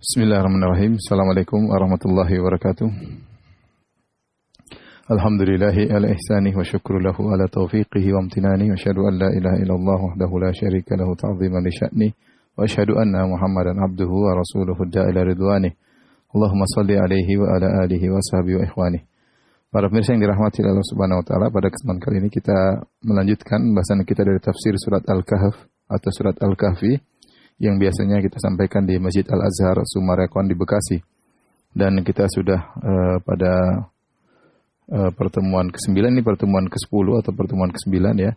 Bismillahirrahmanirrahim. Assalamualaikum warahmatullahi wabarakatuh. Alhamdulillahi ala ihsanih wa syukru lahu ala taufiqihi wa amtinani wa asyhadu an la ilaha illallah wahdahu la syarika lahu ta'ziman li sya'ni wa asyhadu anna Muhammadan abduhu wa rasuluhu ila ridwanih. Allahumma salli alaihi wa ala alihi wa sahbihi wa ikhwanih. Para pemirsa yang dirahmati Allah Subhanahu wa taala, pada kesempatan kali ini kita melanjutkan bahasan kita dari tafsir surat Al-Kahf atau surat Al-Kahfi yang biasanya kita sampaikan di Masjid Al-Azhar Sumarekon di Bekasi. Dan kita sudah pada pertemuan ke-9, ini pertemuan ke-10 atau pertemuan ke-9 ya.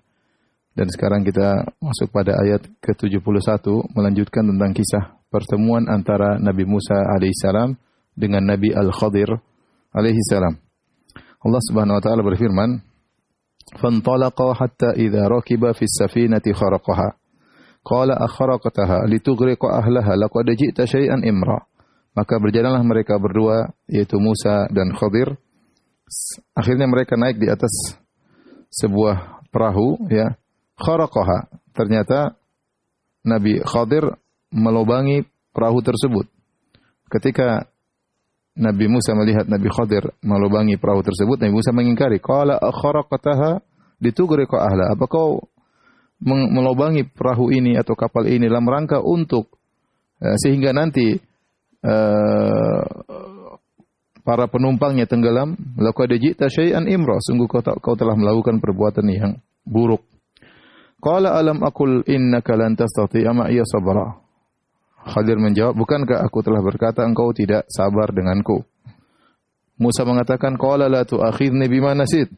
Dan sekarang kita masuk pada ayat ke-71 melanjutkan tentang kisah pertemuan antara Nabi Musa alaihissalam dengan Nabi Al-Khadir alaihissalam. Allah Subhanahu wa taala berfirman, "Fantalaqa hatta idza rakiba fis safinati kharaqaha." Qala akharaqtaha litughriqa ahlaha laqad ji'ta syai'an imra. Maka berjalanlah mereka berdua, yaitu Musa dan Khadir. Akhirnya mereka naik di atas sebuah perahu, ya. Kharaqaha. Ternyata Nabi Khadir melubangi perahu tersebut. Ketika Nabi Musa melihat Nabi Khadir melubangi perahu tersebut, Nabi Musa mengingkari. Qala akharaqtaha litughriqa ahlaha. Apa kau melubangi perahu ini atau kapal ini dalam rangka untuk sehingga nanti para penumpangnya tenggelam? Laqad ji'ta syai'an imra, sungguh kau telah melakukan perbuatan yang buruk. Qala alam aqul innaka lan tastati'a ma'iya sabra. Khadir menjawab, bukankah aku telah berkata engkau tidak sabar denganku? Musa mengatakan, qala la tu'akhidni bima nasid.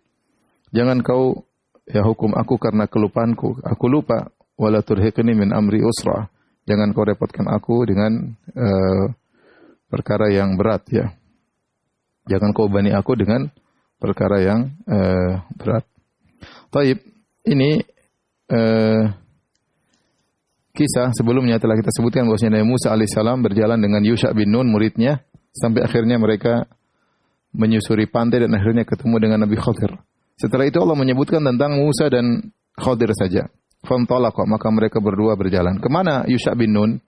Jangan kau hukum aku karena kelupaanku. Aku lupa. Wala turhiqni min amri usra. Jangan kau repotkan aku dengan perkara yang berat, ya. Jangan kau bani aku dengan perkara yang berat. Taib, ini kisah sebelumnya telah kita sebutkan bahwasanya Nabi Musa alaihissalam berjalan dengan Yusha bin Nun muridnya sampai akhirnya mereka menyusuri pantai dan akhirnya ketemu dengan Nabi Khadir. Setelah itu Allah menyebutkan tentang Musa dan Khadir saja. Fantalaqa, maka mereka berdua berjalan. Kemana Yusha bin Nun?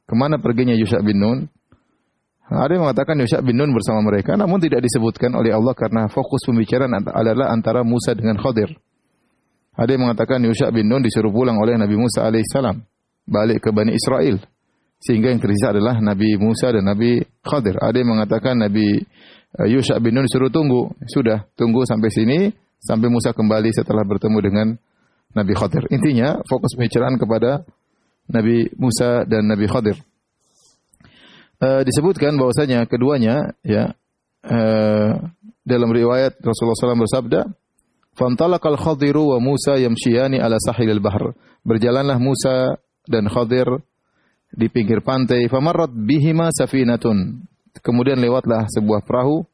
Kemana perginya Yusha bin Nun? Ada yang mengatakan Yusha bin Nun bersama mereka, namun tidak disebutkan oleh Allah karena fokus pembicaraan adalah antara Musa dengan Khadir. Ada yang mengatakan Yusha bin Nun disuruh pulang oleh Nabi Musa alaihissalam, balik ke Bani Israel. Sehingga yang tersisa adalah Nabi Musa dan Nabi Khadir. Ada yang mengatakan Nabi Yusha bin Nun disuruh tunggu. Sudah, tunggu sampai sini, sampai Musa kembali setelah bertemu dengan Nabi Khadir. Intinya, fokus pembicaraan kepada Nabi Musa dan Nabi Khadir. Disebutkan bahwasanya keduanya, ya, dalam riwayat Rasulullah SAW bersabda, "Fantalaqal Khadiru wa Musa yamshiyani ala sahilil bahr." Berjalanlah Musa dan Khadir di pinggir pantai. Famarrat bihima safinatun. Kemudian lewatlah sebuah perahu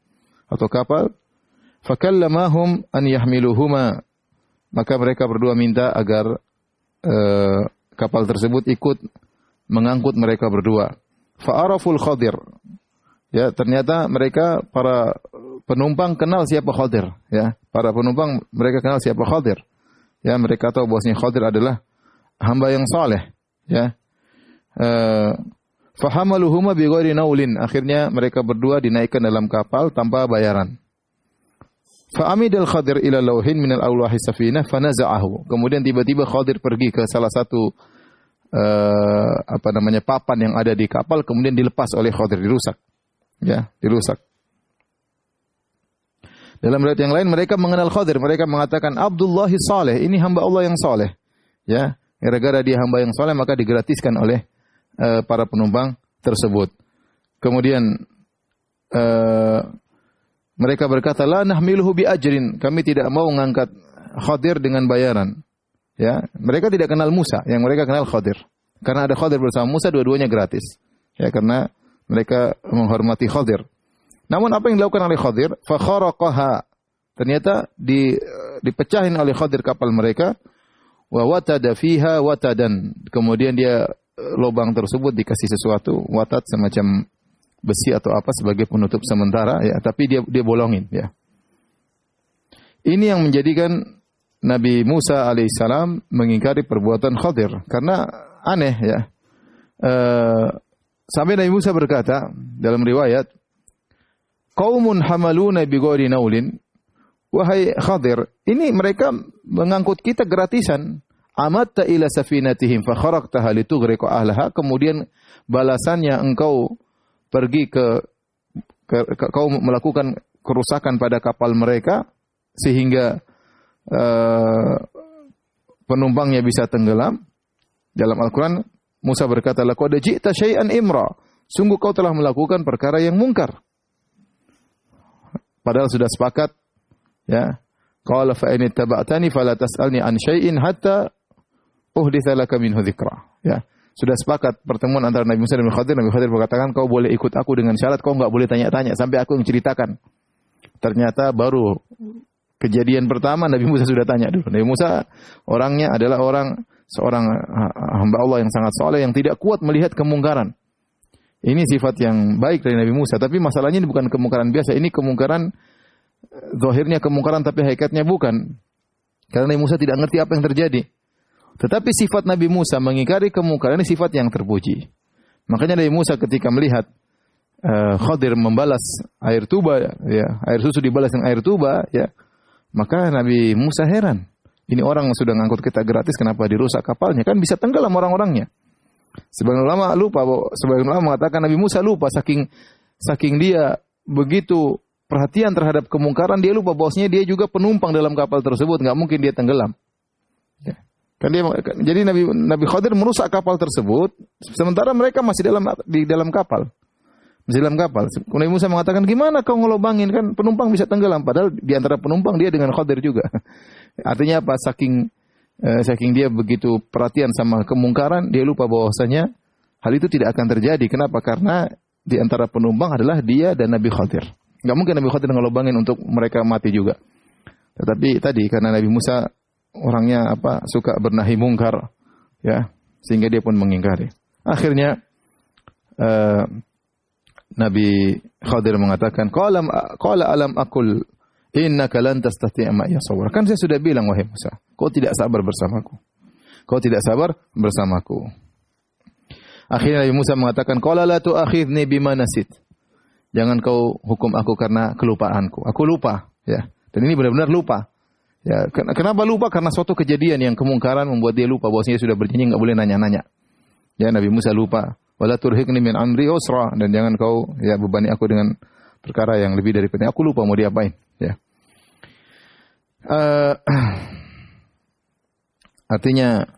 atau kapal. Fakallamahum an yahmiluhuma. Maka mereka berdua minta agar kapal tersebut ikut mengangkut mereka berdua. Fa'araful Khadir. Ya, ternyata mereka para penumpang kenal siapa Khadir, ya. Para penumpang mereka kenal siapa Khadir. Ya, mereka tahu bahwasanya Khadir adalah hamba yang saleh, ya. Fahamaluhuma bighairi naulin. Akhirnya mereka berdua dinaikkan dalam kapal tanpa bayaran. Fa'amidal Khadir ila lauhin minal awlahi safinah fanaza'ahu. Kemudian tiba-tiba Khadir pergi ke salah satu papan yang ada di kapal, kemudian dilepas oleh Khadir, dirusak. Ya, dirusak. Dalam riwayat yang lain mereka mengenal Khadir, mereka mengatakan Abdullahi saleh, ini hamba Allah yang saleh. Ya, gara-gara dia hamba yang saleh maka digratiskan oleh para penumpang tersebut. Kemudian mereka berkata, la nahmiluhu bi ajrin, kami tidak mau mengangkat Khadir dengan bayaran. Ya, mereka tidak kenal Musa, yang mereka kenal Khadir. Karena ada Khadir bersama Musa, dua-duanya gratis. Ya, karena mereka menghormati Khadir. Namun apa yang dilakukan oleh Khadir? Fa kharaqaha. Ternyata dipecahin oleh Khadir kapal mereka. Wa watada fiha watadan. Kemudian dia lubang tersebut dikasih sesuatu, watat semacam besi atau apa sebagai penutup sementara, ya, tapi dia bolongin, ya. Ini yang menjadikan Nabi Musa alaihissalam mengingkari perbuatan Khadir karena aneh, ya. Sampai Nabi Musa berkata dalam riwayat, qaumun hamaluna bi ghairi naulin. Wahai Khadir, ini mereka mengangkut kita gratisan. Amatta ila safinatihim fa kharaqtaha litughriqa ahlaha. Kemudian balasannya engkau pergi kau melakukan kerusakan pada kapal mereka sehingga penumpangnya bisa tenggelam. Dalam Al-Quran Musa berkata, laqad ji'ta syai'an imra. Sungguh kau telah melakukan perkara yang mungkar. Padahal sudah sepakat, ya. Qala fa in ittaba'tani fala tas'alni an syai'in hatta uhditsa laka minhu dzikra. Ya. Sudah sepakat pertemuan antara Nabi Musa dan Nabi Khadir. Nabi Khadir berkatakan, kau boleh ikut aku dengan syarat kau enggak boleh tanya-tanya sampai aku yang ceritakan. Ternyata baru kejadian pertama Nabi Musa sudah tanya dulu. Nabi Musa orangnya adalah seorang hamba Allah yang sangat saleh yang tidak kuat melihat kemungkaran. Ini sifat yang baik dari Nabi Musa, tapi masalahnya ini bukan kemungkaran biasa, ini kemungkaran zahirnya kemungkaran tapi hakikatnya bukan. Karena Nabi Musa tidak ngerti apa yang terjadi. Tetapi sifat Nabi Musa mengingkari kemungkaran ini sifat yang terpuji. Makanya Nabi Musa ketika melihat Khadir membalas air tuba, ya, air susu dibalas dengan air tuba, ya, maka Nabi Musa heran. Ini orang sudah ngangkut kita gratis, kenapa dirusak kapalnya? Kan bisa tenggelam orang-orangnya. Sebagian ulama mengatakan Nabi Musa lupa saking dia begitu perhatian terhadap kemungkaran, dia lupa bahwasanya dia juga penumpang dalam kapal tersebut, enggak mungkin dia tenggelam. Ya. Jadi Nabi Khadir merusak kapal tersebut, sementara mereka masih di dalam kapal. Masih dalam kapal. Nabi Musa mengatakan, gimana kau ngelobangin, kan penumpang bisa tenggelam. Padahal di antara penumpang dia dengan Khadir juga. Artinya apa? Saking dia begitu perhatian sama kemungkaran, dia lupa bahwasanya hal itu tidak akan terjadi. Kenapa? Karena di antara penumpang adalah dia dan Nabi Khadir. Enggak mungkin Nabi Khadir ngelobangin untuk mereka mati juga. Tetapi tadi karena Nabi Musa orangnya suka bernahi mungkar, ya, sehingga dia pun mengingkari. Akhirnya Nabi Khadir mengatakan, qala alam aqul innaka lan tastati'a ma'iya sabra. Kan saya sudah bilang wahai Musa, kau tidak sabar bersamaku. Kau tidak sabar bersamaku. Akhirnya Nabi Musa mengatakan, qala la tu'akhidni bima nasit. Jangan kau hukum aku karena kelupaanku. Aku lupa, ya. Dan ini benar-benar lupa. Ya, kenapa lupa? Karena suatu kejadian yang kemungkaran membuat dia lupa bahwasanya sudah berjanji enggak boleh nanya-nanya. Ya, Nabi Musa lupa. Wala turhiqni min amri usra, dan jangan kau ya bebani aku dengan perkara yang lebih dari penting. Aku lupa mau diapain, ya. Artinya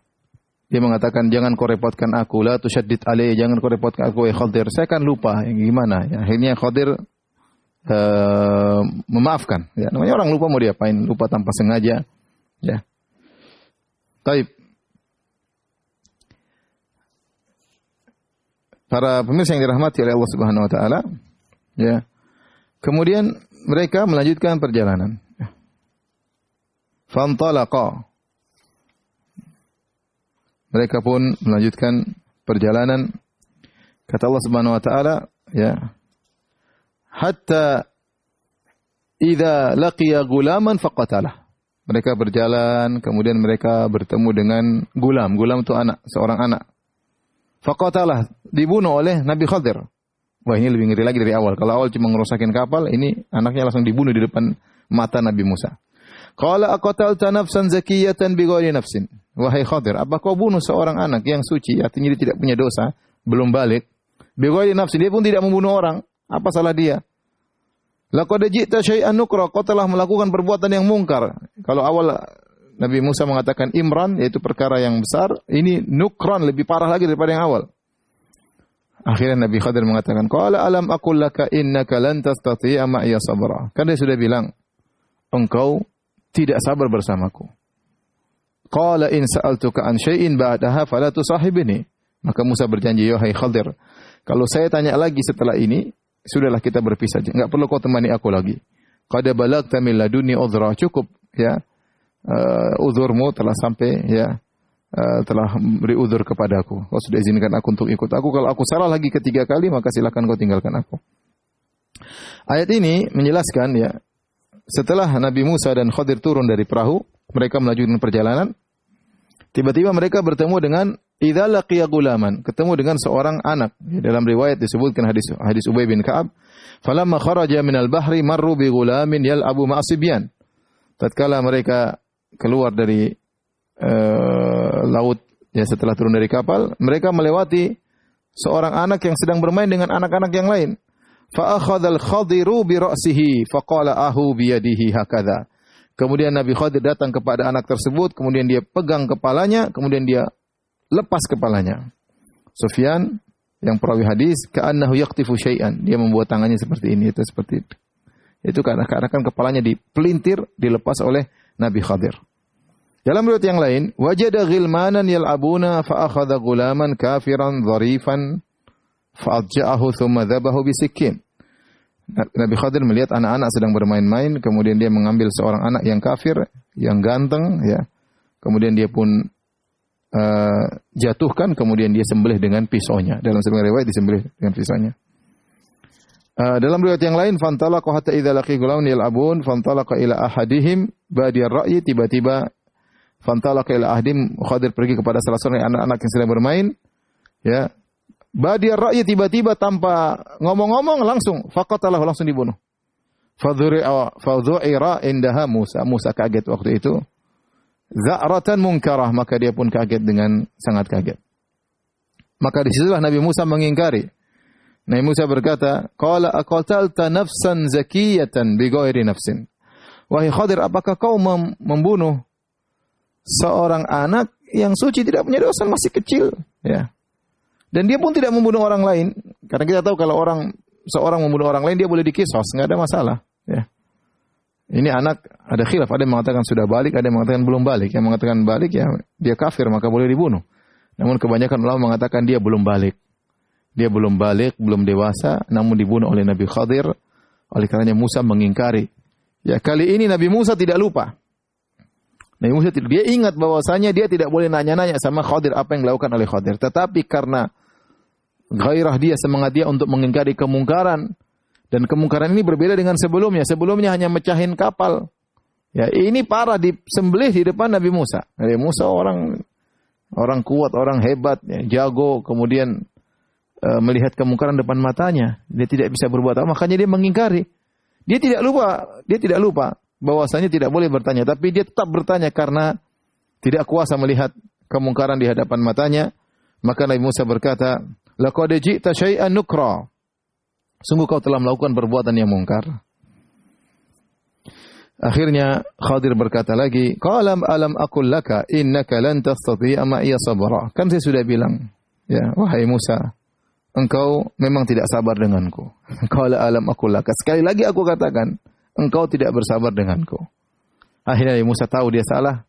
dia mengatakan jangan kau repotkan aku, la tusyaddid alai, jangan kau repotkan aku ya Khadir. Saya kan lupa, gimana? Ya, akhirnya Khadir memaafkan. Ya, namanya orang lupa mau diapain? Lupa tanpa sengaja. Ya. Taib. Para pemirsa yang dirahmati oleh Allah Subhanahu wa taala, ya. Kemudian mereka melanjutkan perjalanan. Fantalaqa. Mereka pun melanjutkan perjalanan. Kata Allah Subhanahu wa taala, ya. Hatta idza laqiya gulaman faqatalah. Mereka berjalan, kemudian mereka bertemu dengan gulam. Gulam itu anak, seorang anak. Faqatalah, dibunuh oleh Nabi Khadir. Wah, ini lebih ngeri lagi dari awal. Kalau awal cuma ngerusakin kapal, ini anaknya langsung dibunuh di depan mata Nabi Musa. Qala aqatalta nafsan zakiyatan bighairi nafsin. Wahai Khadir, apa kau bunuh seorang anak yang suci, artinya dia tidak punya dosa, belum balik. Bighairi nafsin, dia pun tidak membunuh orang. Apa salah dia? Laqad ji'ta syai'an nukra, kau telah melakukan perbuatan yang mungkar. Kalau awal Nabi Musa mengatakan imran, yaitu perkara yang besar, ini nukran, lebih parah lagi daripada yang awal. Akhirnya Nabi Khadir mengatakan, qala alam aqul laka innaka lan tastati'a ma'iya sabra. Kan dia sudah bilang, engkau tidak sabar bersamaku. Qala in sa'altuka an syai'in ba'daha fala tusahibni. Maka Musa berjanji, ya hai Khadir, kalau saya tanya lagi setelah ini, sudahlah kita berpisah. Enggak perlu kau temani aku lagi. Qad balagta min laduni udhra, cukup ya. Uzurmu telah sampai, ya. Telah beri uzur kepadaku. Kau sudah izinkan aku untuk ikut aku. Kalau aku salah lagi ketiga kali, maka silakan kau tinggalkan aku. Ayat ini menjelaskan, ya, setelah Nabi Musa dan Khadir turun dari perahu, mereka melanjutkan perjalanan. Tiba-tiba mereka bertemu dengan idza laqiya gulaman, ketemu dengan seorang anak. Dalam riwayat disebutkan hadis Ubay bin Ka'ab, falamma kharaja minal bahri marru bi gulamin yal'abu ma'asibyan. Tatkala mereka keluar dari laut, ya setelah turun dari kapal, mereka melewati seorang anak yang sedang bermain dengan anak-anak yang lain. Fa akhadhal Khadiru bi ra'sihi faqala ahu bi yadihi hakadha. Kemudian Nabi Khadir datang kepada anak tersebut, kemudian dia pegang kepalanya, kemudian dia lepas kepalanya. Sufyan yang perawi hadis, ka'annahu yaqtifu syai'an, dia membuat tangannya seperti ini, itu seperti itu. Itu karena kepalanya dipelintir, dilepas oleh Nabi Khadir. Dalam riwayat yang lain, wajada ghilmanan yal'abuna fa akhadha ghulaman kafiran dharifan fa adja'ahu thumma dhabahu bisikkin. Nabi Khadir melihat anak-anak sedang bermain-main, kemudian dia mengambil seorang anak yang kafir, yang ganteng, ya. Kemudian dia pun jatuhkan, kemudian dia sembelih dengan pisaunya. Dalam sebuah riwayat disembelih dengan pisaunya. Dalam riwayat yang lain, fantalaqa hatta idza laqi ghulaman yal'abun fantalaqa ila ahadihim badiyar ra'yi, tiba-tiba fantalaqa ila ahadihim, Khadir pergi kepada salah seorang anak-anak yang sedang bermain, ya. Badiyar ra'yi, tiba-tiba tanpa ngomong-ngomong langsung faqatalahu, langsung dibunuh. Fadhu'ira indaha Musa. Musa kaget waktu itu. Za'ratan munkarah, maka dia pun kaget dengan sangat kaget. Maka disitulah Nabi Musa mengingkari. Nabi Musa berkata, qala aqatalta nafsan zakiyatan bighairi nafsin. Wahai Khadir, apakah kau membunuh seorang anak yang suci, tidak punya dosa, masih kecil, ya. Dan dia pun tidak membunuh orang lain. Karena kita tahu kalau seorang membunuh orang lain, dia boleh dikisos, enggak ada masalah, ya. Ini anak ada khilaf, ada yang mengatakan sudah balik, ada yang mengatakan belum balik. Yang mengatakan balik, ya dia kafir, maka boleh dibunuh. Namun kebanyakan ulama mengatakan dia belum balik. Dia belum balik, belum dewasa, namun dibunuh oleh Nabi Khadir. Oleh karenanya Musa mengingkari. Ya, kali ini Nabi Musa tidak lupa. Nabi Musa dia ingat bahwasanya dia tidak boleh nanya-nanya sama Khadir apa yang dilakukan oleh Khadir. Tetapi karena gairah dia, semangat dia untuk mengingkari kemungkaran, dan kemungkaran ini berbeda dengan sebelumnya. Sebelumnya hanya mecahin kapal. Ya, ini parah, disembelih di depan Nabi Musa. Nabi Musa orang kuat, orang hebat, ya, jago, kemudian melihat kemungkaran depan matanya. Dia tidak bisa berbuat apa, makanya dia mengingkari. Dia tidak lupa bahwasanya tidak boleh bertanya, tapi dia tetap bertanya karena tidak kuasa melihat kemungkaran di hadapan matanya. Maka Nabi Musa berkata, laqad ji'ta syai'an nukra. Sungguh kau telah melakukan perbuatan yang mungkar. Akhirnya Khadir berkata lagi, qala alam aqul laka innaka lan tastati'a ma'iya sabra. Kan saya sudah bilang, ya, wahai Musa, engkau memang tidak sabar denganku. Qala alam aqul laka. Sekali lagi aku katakan, engkau tidak bersabar denganku. Akhirnya Nabi Musa tahu dia salah,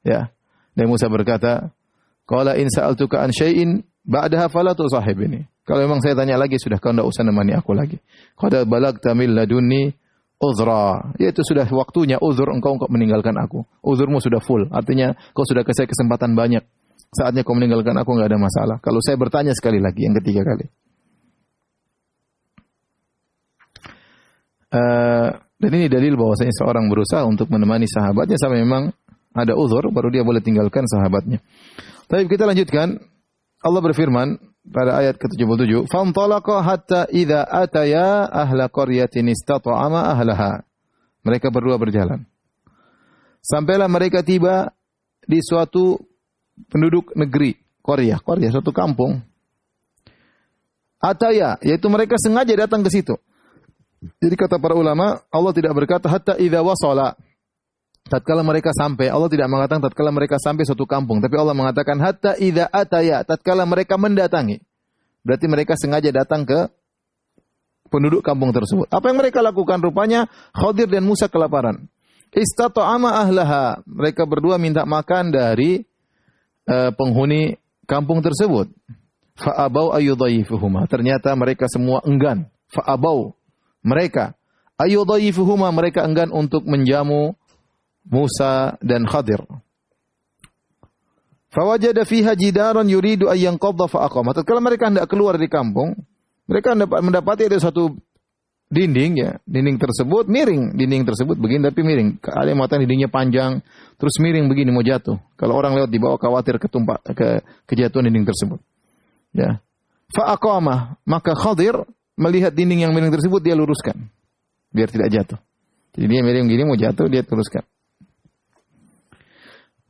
ya. Nabi Musa berkata, qala in sa'altuka an syai'in ba'daha fala tusahibni. Kalau memang saya tanya lagi, sudah kau tidak usah nemani aku lagi. Qad balagta min ladunni uzra. Yaitu sudah waktunya uzur engkau meninggalkan aku. Uzurmu sudah full. Artinya kau sudah kasih kesempatan banyak. Saatnya kau meninggalkan aku, enggak ada masalah. Kalau saya bertanya sekali lagi, yang ketiga kali. Dan ini dalil bahwasanya seorang berusaha untuk menemani sahabatnya sampai memang ada uzur, baru dia boleh tinggalkan sahabatnya. Tapi kita lanjutkan. Allah berfirman pada ayat ke-77, "Fantalaqa hatta idza ataya ahla qaryatin istata'ama ahlaha." Mereka berdua berjalan. Sampailah mereka tiba di suatu penduduk negeri, qaryah, suatu kampung. Ataya, yaitu mereka sengaja datang ke situ. Jadi kata para ulama, Allah tidak berkata hatta idza wasala. Tatkala mereka sampai, Allah tidak mengatakan tatkala mereka sampai suatu kampung, tapi Allah mengatakan hatta idza ataya, tatkala mereka mendatangi. Berarti mereka sengaja datang ke penduduk kampung tersebut. Apa yang mereka lakukan? Rupanya Khadir dan Musa kelaparan. Istata'ama ahlaha, mereka berdua minta makan dari penghuni kampung tersebut. Fa'abau ayyudhayifuhuma, ternyata mereka semua enggan. Fa'abau, mereka ayyudhayifuhuma, mereka enggan untuk menjamu Musa dan Khadir. Fawajada fiha jidaran yuridu an yanqadha fa aqama. Tatkala mereka hendak keluar dari kampung, mereka mendapati ada suatu dinding ya, dinding tersebut miring, dinding tersebut begini tapi miring. Ada yang mengatakan dindingnya panjang, terus miring begini mau jatuh. Kalau orang lewat di bawah khawatir kejatuhan dinding tersebut. Ya. Fa aqama, maka Khadir melihat dinding yang miring tersebut dia luruskan biar tidak jatuh. Jadi dia miring begini mau jatuh dia luruskan.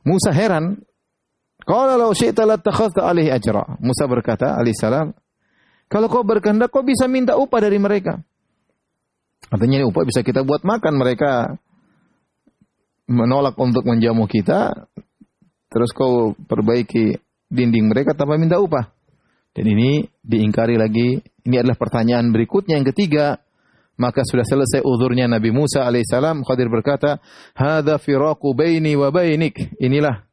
Musa heran. Qala law syi'ta lattakhadhta alaihi ajra. Musa berkata alaihissalam, kalau kau berkehendak kau bisa minta upah dari mereka. Artinya upah bisa kita buat makan, mereka menolak untuk menjamu kita, terus kau perbaiki dinding mereka tanpa minta upah. Dan ini diingkari lagi. Ini adalah pertanyaan berikutnya yang ketiga. Maka sudah selesai uzurnya Nabi Musa alaihissalam. Khadir berkata, hadza firaqu baini wa bainik. Inilah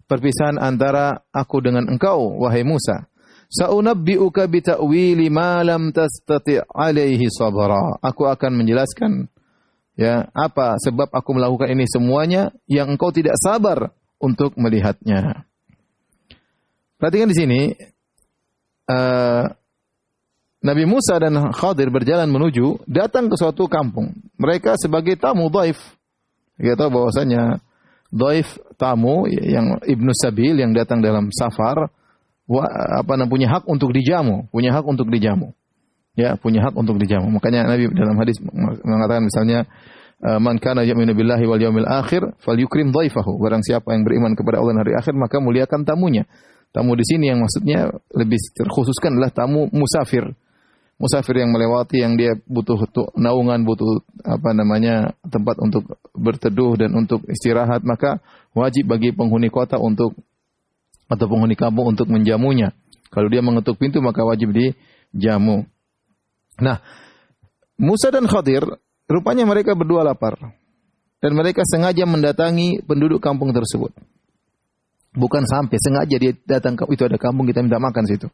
perpisahan antara aku dengan engkau, wahai Musa. Sa'unabbi'uka bita'wili ma lam tastati' alaihi sabra. Aku akan menjelaskan ya apa sebab aku melakukan ini semuanya yang engkau tidak sabar untuk melihatnya. Perhatikan di sini Nabi Musa dan Khadir berjalan datang ke suatu kampung. Mereka sebagai tamu dhaif. Kita tahu bahwasanya dhaif tamu yang Ibnu Sabil yang datang dalam safar punya hak untuk dijamu, Ya, punya hak untuk dijamu. Makanya Nabi dalam hadis mengatakan misalnya man kana yu'minu billahi wal yawmil akhir falyukrim dhaifahu. Barang siapa yang beriman kepada Allah dan hari akhir maka muliakan tamunya. Tamu di sini yang maksudnya lebih terkhususkan adalah tamu musafir. Musafir yang melewati, yang dia butuh naungan, butuh tempat untuk berteduh dan untuk istirahat, maka wajib bagi penghuni kota atau penghuni kampung untuk menjamunya. Kalau dia mengetuk pintu maka wajib dijamu. Nah, Musa dan Khadir rupanya mereka berdua lapar dan mereka sengaja mendatangi penduduk kampung tersebut. Bukan sampai sengaja dia datang ke itu ada kampung kita minta makan situ.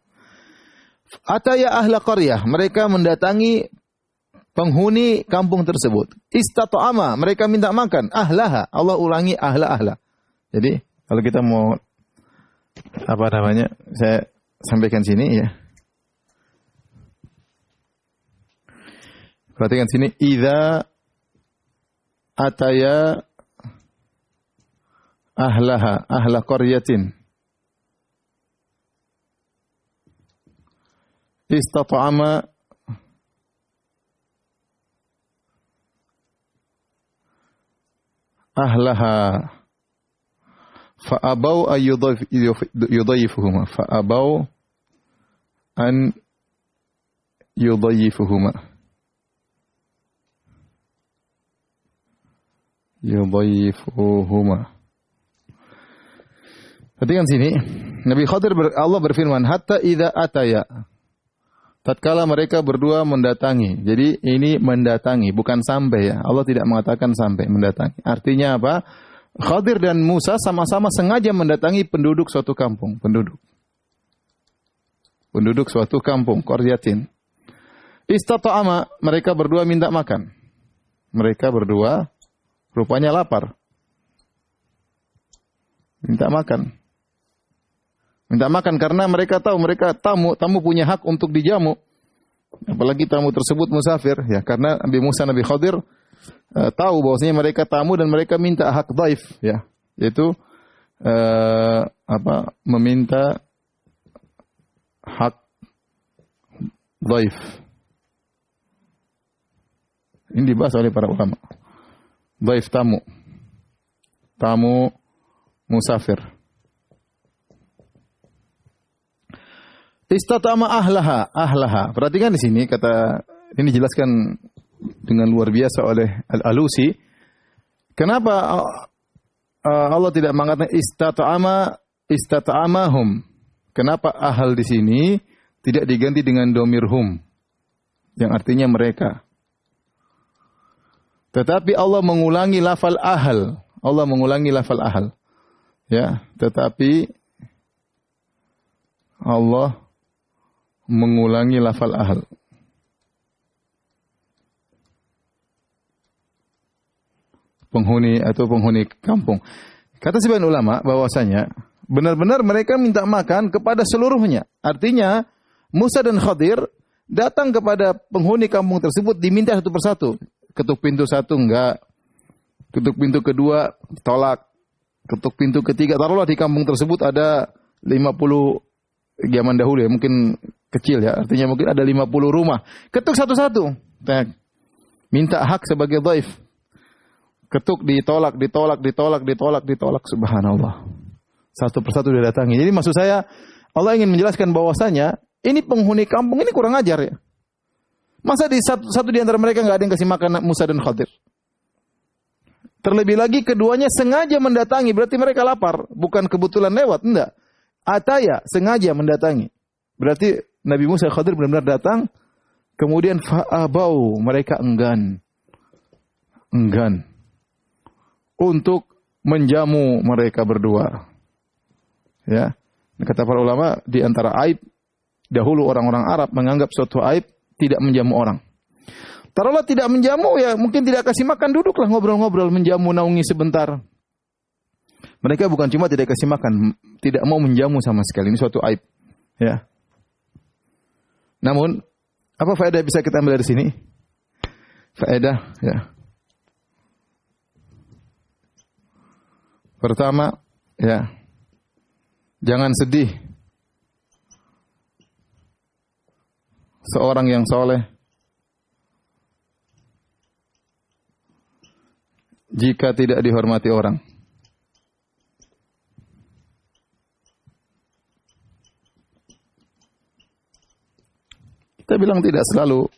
Ataya ahla qaryah, mereka mendatangi penghuni kampung tersebut. Istata'ama, mereka minta makan. Ahlaha, Allah ulangi ahla. Jadi kalau kita mau saya sampaikan sini ya. Perhatikan sini, idza ataya ahlaha, ahla qaryatin. Istata'ama ahlaha fa'abau an yudayyifuhuma fa'abau an yudayyifuhuma Perhatikan sini, Nabi Khadir Allah berfirman, hatta idza ataya, tatkala mereka berdua mendatangi. Jadi ini mendatangi, bukan sampai ya. Allah tidak mengatakan sampai, mendatangi. Artinya apa? Khadir dan Musa sama-sama sengaja mendatangi penduduk suatu kampung. Penduduk suatu kampung, qaryatin. Istata'ama, mereka berdua minta makan. Mereka berdua rupanya lapar. Minta makan karena mereka tahu mereka tamu punya hak untuk dijamu. Apalagi tamu tersebut musafir ya, karena Nabi Musa Nabi Khadir tahu bahwasanya mereka tamu dan mereka minta hak dhaif ya, yaitu meminta hak dhaif. Ini dibahas oleh para ulama. Dhaif tamu musafir. Istatama ahlaha. Perhatikan di sini ini dijelaskan dengan luar biasa oleh Al-Alusi. Kenapa Allah tidak mengatakan istata'amahum? Kenapa ahal di sini tidak diganti dengan domir hum yang artinya mereka? Tetapi Allah mengulangi lafal ahal. Ya, tetapi Allah mengulangi lafal ahal. Penghuni kampung. Kata sebagian ulama bahwasanya benar-benar mereka minta makan kepada seluruhnya. Artinya Musa dan Khadir datang kepada penghuni kampung tersebut diminta satu persatu. Ketuk pintu satu enggak. Ketuk pintu kedua tolak. Ketuk pintu ketiga. Taruhlah di kampung tersebut ada 50 zaman dahulu ya, mungkin kecil ya. Artinya mungkin ada 50 rumah. Ketuk satu-satu. Minta hak sebagai dhaif. Ketuk ditolak. Subhanallah. Satu persatu dia datangi. Jadi maksud saya, Allah ingin menjelaskan bahwasanya ini penghuni kampung ini kurang ajar ya. Masa di satu di antara mereka enggak ada yang kasih makan Musa dan Khadir? Terlebih lagi keduanya sengaja mendatangi, berarti mereka lapar, bukan kebetulan lewat, enggak. Ataya sengaja mendatangi. Berarti Nabi Musa dan Khadir benar-benar datang, kemudian fa'abau, mereka enggan untuk menjamu mereka berdua. Ya. Kata para ulama, di antara aib dahulu orang-orang Arab menganggap suatu aib tidak menjamu orang. Taruhlah tidak menjamu ya, mungkin tidak kasih makan, duduklah ngobrol-ngobrol, menjamu, naungi sebentar. Mereka bukan cuma tidak kasih makan, tidak mau menjamu sama sekali. Ini suatu aib. Ya. Namun, apa faedah bisa kita ambil dari sini? Faedah, ya. Pertama, ya, jangan sedih. Seorang yang soleh, jika tidak dihormati orang. Kita bilang tidak selalu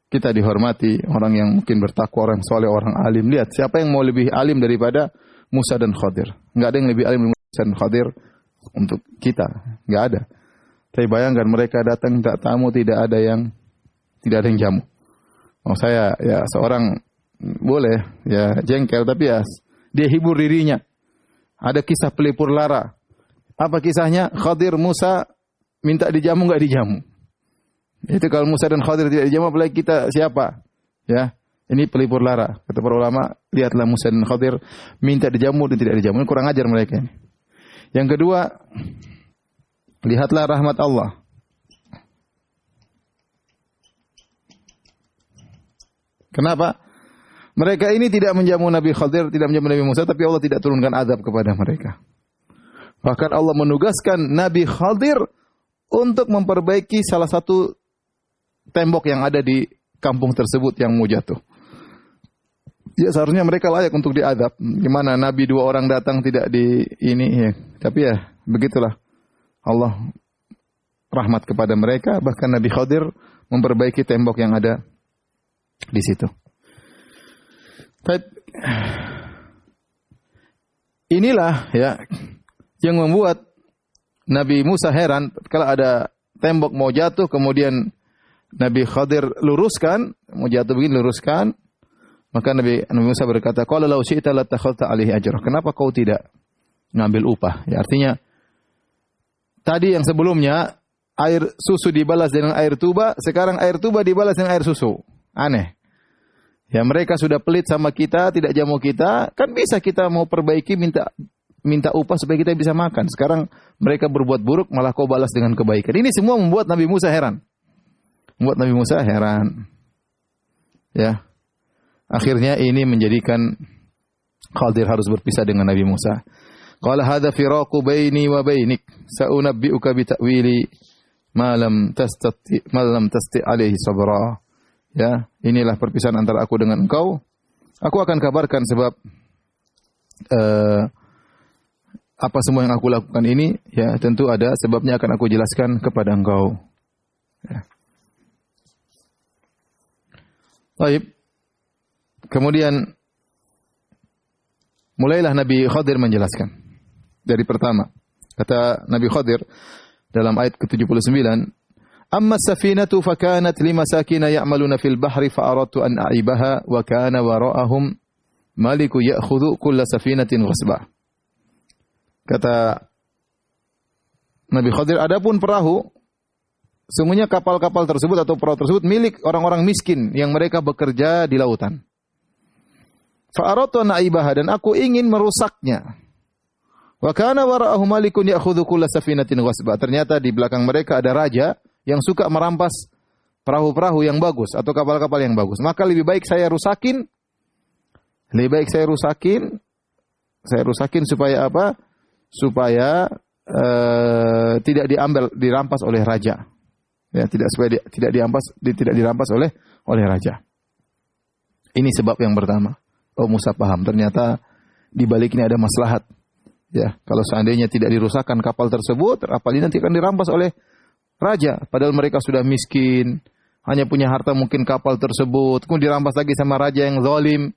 kita dihormati, orang yang mungkin bertakwa, orang soleh, orang alim. Lihat, siapa yang mau lebih alim daripada Musa dan Khadir? Enggak ada yang lebih alim dari Musa dan Khadir untuk kita. Enggak ada. Tapi bayangkan mereka datang minta tamu, tidak ada yang jamu. Oh saya ya seorang boleh ya jengkel, tapi ya dia hibur dirinya. Ada kisah pelipur lara. Apa kisahnya? Khadir Musa minta dijamu, enggak dijamu. Itu kalau Musa dan Khadir tidak dijamu, apalagi kita siapa? Ya. Ini pelipur lara. Kata para ulama, lihatlah Musa dan Khadir minta dijamu dan tidak dijamu. Ini kurang ajar mereka ini. Yang kedua, lihatlah rahmat Allah. Kenapa? Mereka ini tidak menjamu Nabi Khadir, tidak menjamu Nabi Musa, tapi Allah tidak turunkan azab kepada mereka. Bahkan Allah menugaskan Nabi Khadir untuk memperbaiki salah satu tembok yang ada di kampung tersebut yang mau jatuh. Ya seharusnya mereka layak untuk diazab. Gimana Nabi 2 orang datang tidak di ini ya. Tapi ya begitulah. Allah rahmat kepada mereka, bahkan Nabi Khadir memperbaiki tembok yang ada di situ. Inilah ya yang membuat Nabi Musa heran kalau ada tembok mau jatuh, kemudian Nabi Khadir luruskan, mau jatuh begini luruskan. Maka Nabi Musa berkata, "Qala law syi'ta latakhadhta 'alaihi ajra." Kenapa kau tidak ngambil upah? Ya artinya tadi yang sebelumnya air susu dibalas dengan air tuba, sekarang air tuba dibalas dengan air susu. Aneh. Ya mereka sudah pelit sama kita, tidak jamu kita, kan bisa kita mau perbaiki minta upah supaya kita bisa makan. Sekarang mereka berbuat buruk, malah kau balas dengan kebaikan. Ini semua membuat Nabi Musa heran. Ya. Akhirnya ini menjadikan Khadir harus berpisah dengan Nabi Musa. Qala hadza firaqu baini wa bainik, sa'unabbi'uka bi ta'wili ma lam tasti alaihi sabra. Ya, inilah perpisahan antara aku dengan engkau. Aku akan kabarkan sebab apa semua yang aku lakukan ini, ya tentu ada sebabnya, akan aku jelaskan kepada engkau. Ya. Baik. Kemudian mulailah Nabi Khadir menjelaskan. Dari pertama, kata Nabi Khadir dalam ayat ke-79, "Amma as-safinatu fakanat limasakin ya'maluna fil bahri fa aradtu an a'ibaha wa kana wara'ahum maliku ya'khudhu kulla safinatin ghasba." Kata Nabi Khadir, adapun perahu, sungguhnya kapal-kapal tersebut atau perahu tersebut milik orang-orang miskin yang mereka bekerja di lautan. Fa'aratu na'ibaha, dan aku ingin merusaknya. Wa kana wara'ahu malikun ya'khudhu kulla safinatin ghasba. Ternyata di belakang mereka ada raja yang suka merampas perahu-perahu yang bagus atau kapal-kapal yang bagus, maka lebih baik saya rusakin. Lebih baik saya rusakin supaya apa? Supaya tidak dirampas oleh raja. Ya, tidak dirampas oleh raja. Ini sebab yang pertama. Oh, Musa paham. Ternyata di balik ini ada maslahat. Ya, kalau seandainya tidak dirusakkan kapal tersebut, kapal ini nanti akan dirampas oleh raja. Padahal mereka sudah miskin, hanya punya harta mungkin kapal tersebut, kemudian dirampas lagi sama raja yang zalim.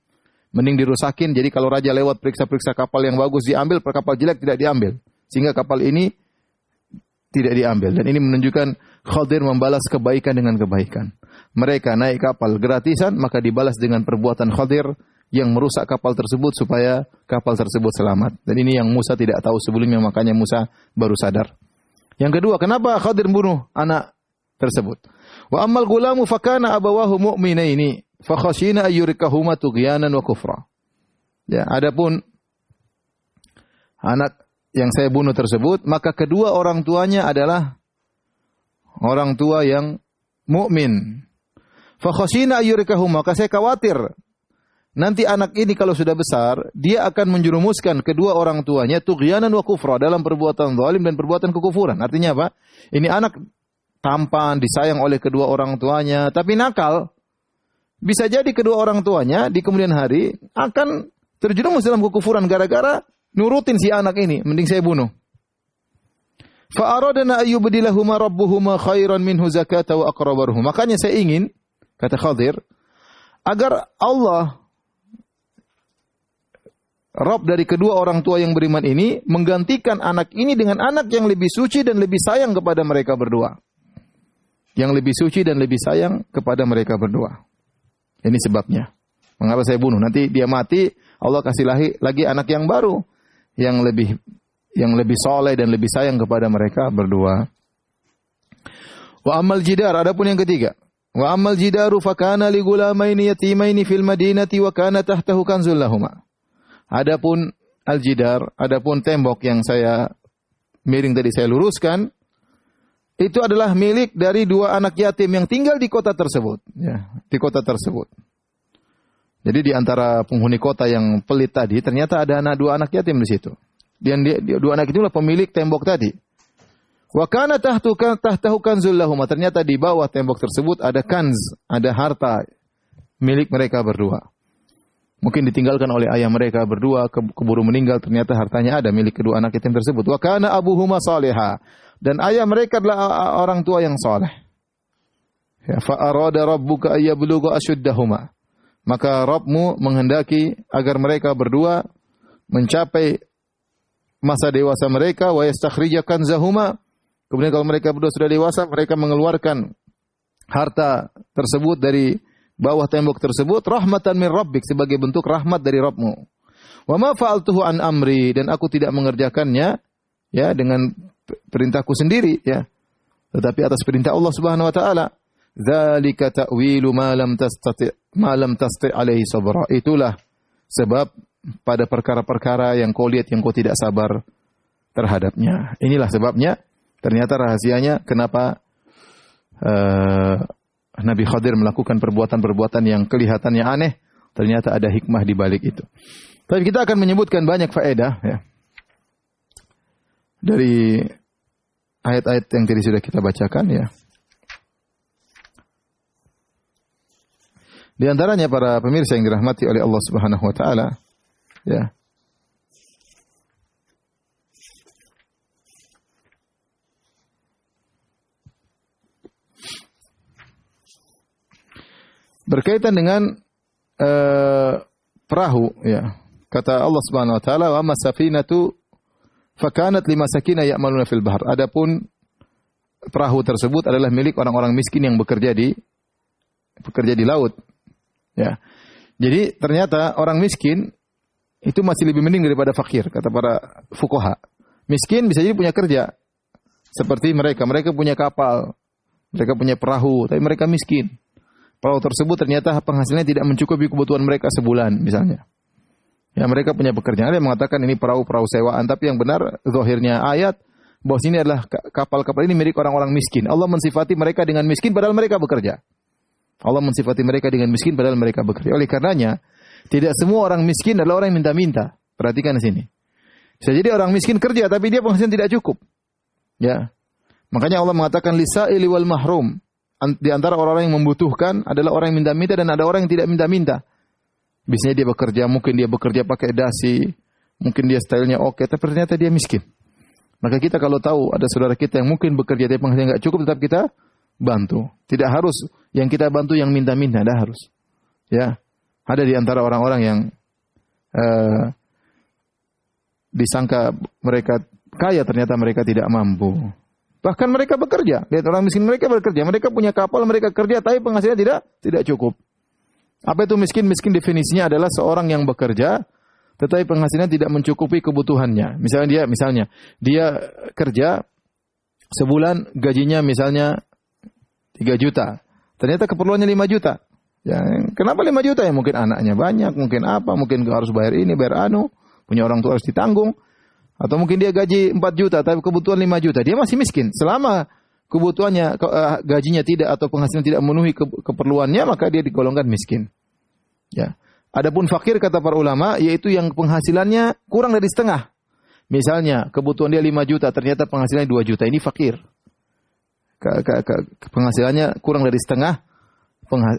Mending dirusakin. Jadi kalau raja lewat periksa-periksa kapal yang bagus diambil, kapal jelek tidak diambil. Sehingga kapal ini tidak diambil. Dan ini menunjukkan Khadir membalas kebaikan dengan kebaikan. Mereka naik kapal gratisan, maka dibalas dengan perbuatan Khadir yang merusak kapal tersebut supaya kapal tersebut selamat. Dan ini yang Musa tidak tahu sebelumnya, makanya Musa baru sadar. Yang kedua, kenapa Khadir membunuh anak tersebut? Wa ammal gulamu fakana abawahu mu'minaini fa khashina ayyurikahuma tughyanan wa kufra. Ya, adapun anak yang saya bunuh tersebut, maka kedua orang tuanya adalah orang tua yang mukmin. Fa khashina ayyurikahuma, maka saya khawatir nanti anak ini kalau sudah besar, dia akan menjerumuskan kedua orang tuanya tughyanan wa kufra, dalam perbuatan zalim dan perbuatan kekufuran. Artinya apa? Ini anak tampan, disayang oleh kedua orang tuanya, tapi nakal. Bisa jadi kedua orang tuanya di kemudian hari akan terjerumus dalam kekufuran gara-gara nurutin si anak ini. Mending saya bunuh. Fa aradna ayyubdilahuma rabbuhuma khairan minhu zakata wa aqrabarhum. Makanya saya ingin, kata Khadir, agar Allah, Rabb dari kedua orang tua yang beriman ini, menggantikan anak ini dengan anak yang lebih suci dan lebih sayang kepada mereka berdua. Yang lebih suci dan lebih sayang kepada mereka berdua. Ini sebabnya. Mengapa saya bunuh? Nanti dia mati, Allah kasih lagi anak yang baru, yang lebih soleh dan lebih sayang kepada mereka berdua. Wa ammal jidar, adapun yang ketiga. Wa ammal jidaru fakana li gulamaini yatimaini fil madinati wa kana tahtahu kanzul lahuma. Adapun al-jidar, adapun tembok yang saya miring tadi saya luruskan, itu adalah milik dari dua anak yatim yang tinggal di kota tersebut. Ya, di kota tersebut. Jadi di antara penghuni kota yang pelit tadi, ternyata ada dua anak yatim di situ. Dan dua anak itulah pemilik tembok tadi. Wa kana tahtahu kanzul lahum. Ternyata di bawah tembok tersebut ada kanz, ada harta milik mereka berdua. Mungkin ditinggalkan oleh ayah mereka berdua, keburu meninggal, ternyata hartanya ada milik kedua anak yatim tersebut. Wa kana abuhuma salihah. Dan ayah mereka adalah orang tua yang saleh. Ya, fa arada rabbuka ayyablugha ashuddahuma. Maka Rabbmu menghendaki agar mereka berdua mencapai masa dewasa mereka, wa yastakhrija kanzahuma. Kemudian kalau mereka berdua sudah dewasa, mereka mengeluarkan harta tersebut dari bawah tembok tersebut, rahmatan min rabbik, sebagai bentuk rahmat dari Rabbmu. Wa ma fa'altuhu an amri, dan aku tidak mengerjakannya ya dengan perintahku sendiri ya, tetapi atas perintah Allah Subhanahu wa taala. Dzalika ta'wilu ma lam tasti' alaihi sabra. Itulah sebab pada perkara-perkara yang kau lihat yang kau tidak sabar terhadapnya. Inilah sebabnya, ternyata rahasianya kenapa Nabi Khadir melakukan perbuatan-perbuatan yang kelihatannya aneh, ternyata ada hikmah di balik itu. Tapi kita akan menyebutkan banyak faedah ya, dari ayat-ayat yang tadi sudah kita bacakan ya. Di antaranya para pemirsa yang dirahmati oleh Allah Subhanahu wa taala ya. Berkaitan dengan perahu ya. Kata Allah Subhanahu wa taala, "Wa amma safinatu fakanat limasakina ya'maluna fil bahr." Adapun perahu tersebut adalah milik orang-orang miskin yang bekerja di laut. Ya. Jadi ternyata orang miskin itu masih lebih mending daripada fakir, kata para fuqaha. Miskin bisa jadi punya kerja seperti mereka punya kapal, mereka punya perahu, tapi mereka miskin. Perahu tersebut ternyata penghasilannya tidak mencukupi kebutuhan mereka sebulan misalnya. Ya, mereka punya pekerjaan. Ada yang mengatakan ini perahu-perahu sewaan, tapi yang benar zahirnya ayat bahwa ini adalah kapal-kapal ini milik orang-orang miskin. Allah mensifati mereka dengan miskin padahal mereka bekerja. Allah mensifati mereka dengan miskin padahal mereka bekerja. Oleh karenanya, tidak semua orang miskin adalah orang yang minta-minta. Perhatikan di sini. Bisa jadi orang miskin kerja tapi dia penghasilan tidak cukup. Ya. Makanya Allah mengatakan lisa'ili wal mahrum. Di antara orang-orang yang membutuhkan adalah orang yang minta-minta dan ada orang yang tidak minta-minta. Biasanya dia bekerja, mungkin dia bekerja pakai dasi, mungkin dia stylenya oke, tapi ternyata dia miskin. Maka kita kalau tahu ada saudara kita yang mungkin bekerja tapi penghasilan enggak cukup, tetap kita bantu. Tidak harus yang kita bantu yang minta-minta, tidak harus. Ya. Ada di antara orang-orang yang disangka mereka kaya, ternyata mereka tidak mampu. Bahkan mereka bekerja. Lihat orang miskin, mereka bekerja. Mereka punya kapal, mereka kerja, tapi penghasilan tidak cukup. Apa itu miskin? Miskin definisinya adalah seorang yang bekerja, tetapi penghasilan tidak mencukupi kebutuhannya. Misalnya dia kerja sebulan gajinya misalnya 3 juta. Ternyata keperluannya 5 juta. Ya, kenapa 5 juta? Ya mungkin anaknya banyak, mungkin apa, mungkin harus bayar ini, bayar anu, punya orang tua harus ditanggung. Atau mungkin dia gaji 4 juta, tapi kebutuhan 5 juta. Dia masih miskin. Selama kebutuhannya, gajinya tidak atau penghasilan tidak memenuhi keperluannya, maka dia digolongkan miskin. Ya. Adapun fakir kata para ulama, yaitu yang penghasilannya kurang dari setengah. Misalnya kebutuhan dia 5 juta, ternyata penghasilannya 2 juta. Ini fakir. Penghasilannya kurang dari setengah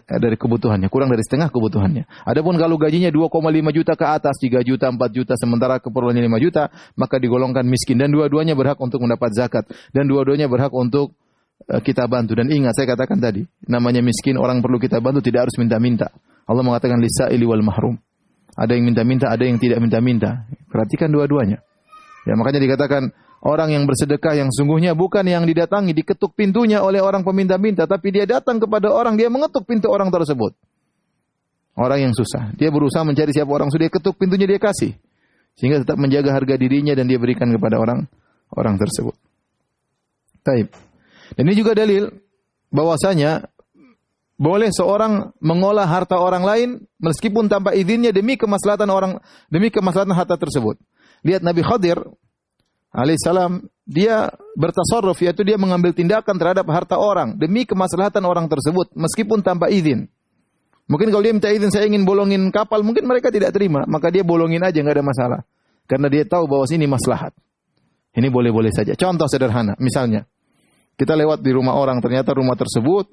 dari kebutuhannya, kurang dari setengah kebutuhannya. Adapun kalau gajinya 2,5 juta ke atas, 3 juta, 4 juta, sementara keperluannya 5 juta, maka digolongkan miskin. Dan dua-duanya berhak untuk mendapat zakat. Dan dua-duanya berhak untuk kita bantu. Dan ingat, saya katakan tadi, namanya miskin, orang perlu kita bantu, tidak harus minta-minta. Allah mengatakan lisa'ili wal mahrum. Ada yang minta-minta, ada yang tidak minta-minta. Perhatikan dua-duanya. Ya, makanya dikatakan, orang yang bersedekah yang sungguhnya bukan yang didatangi, diketuk pintunya oleh orang peminta-minta, tapi dia datang kepada orang, dia mengetuk pintu orang tersebut. Orang yang susah. Dia berusaha mencari siapa orang sudah ketuk pintunya, dia kasih. Sehingga tetap menjaga harga dirinya dan dia berikan kepada orang tersebut. Taib. Dan ini juga dalil bahwasanya boleh seorang mengolah harta orang lain meskipun tanpa izinnya demi kemaslahatan harta tersebut. Lihat Nabi Khadir alaihissalam, dia bertasarruf, yaitu dia mengambil tindakan terhadap harta orang demi kemaslahatan orang tersebut meskipun tanpa izin. Mungkin kalau dia minta izin, saya ingin bolongin kapal, mungkin mereka tidak terima, maka dia bolongin aja, enggak ada masalah. Karena dia tahu bahwa ini maslahat. Ini boleh-boleh saja. Contoh sederhana, misalnya kita lewat di rumah orang, ternyata rumah tersebut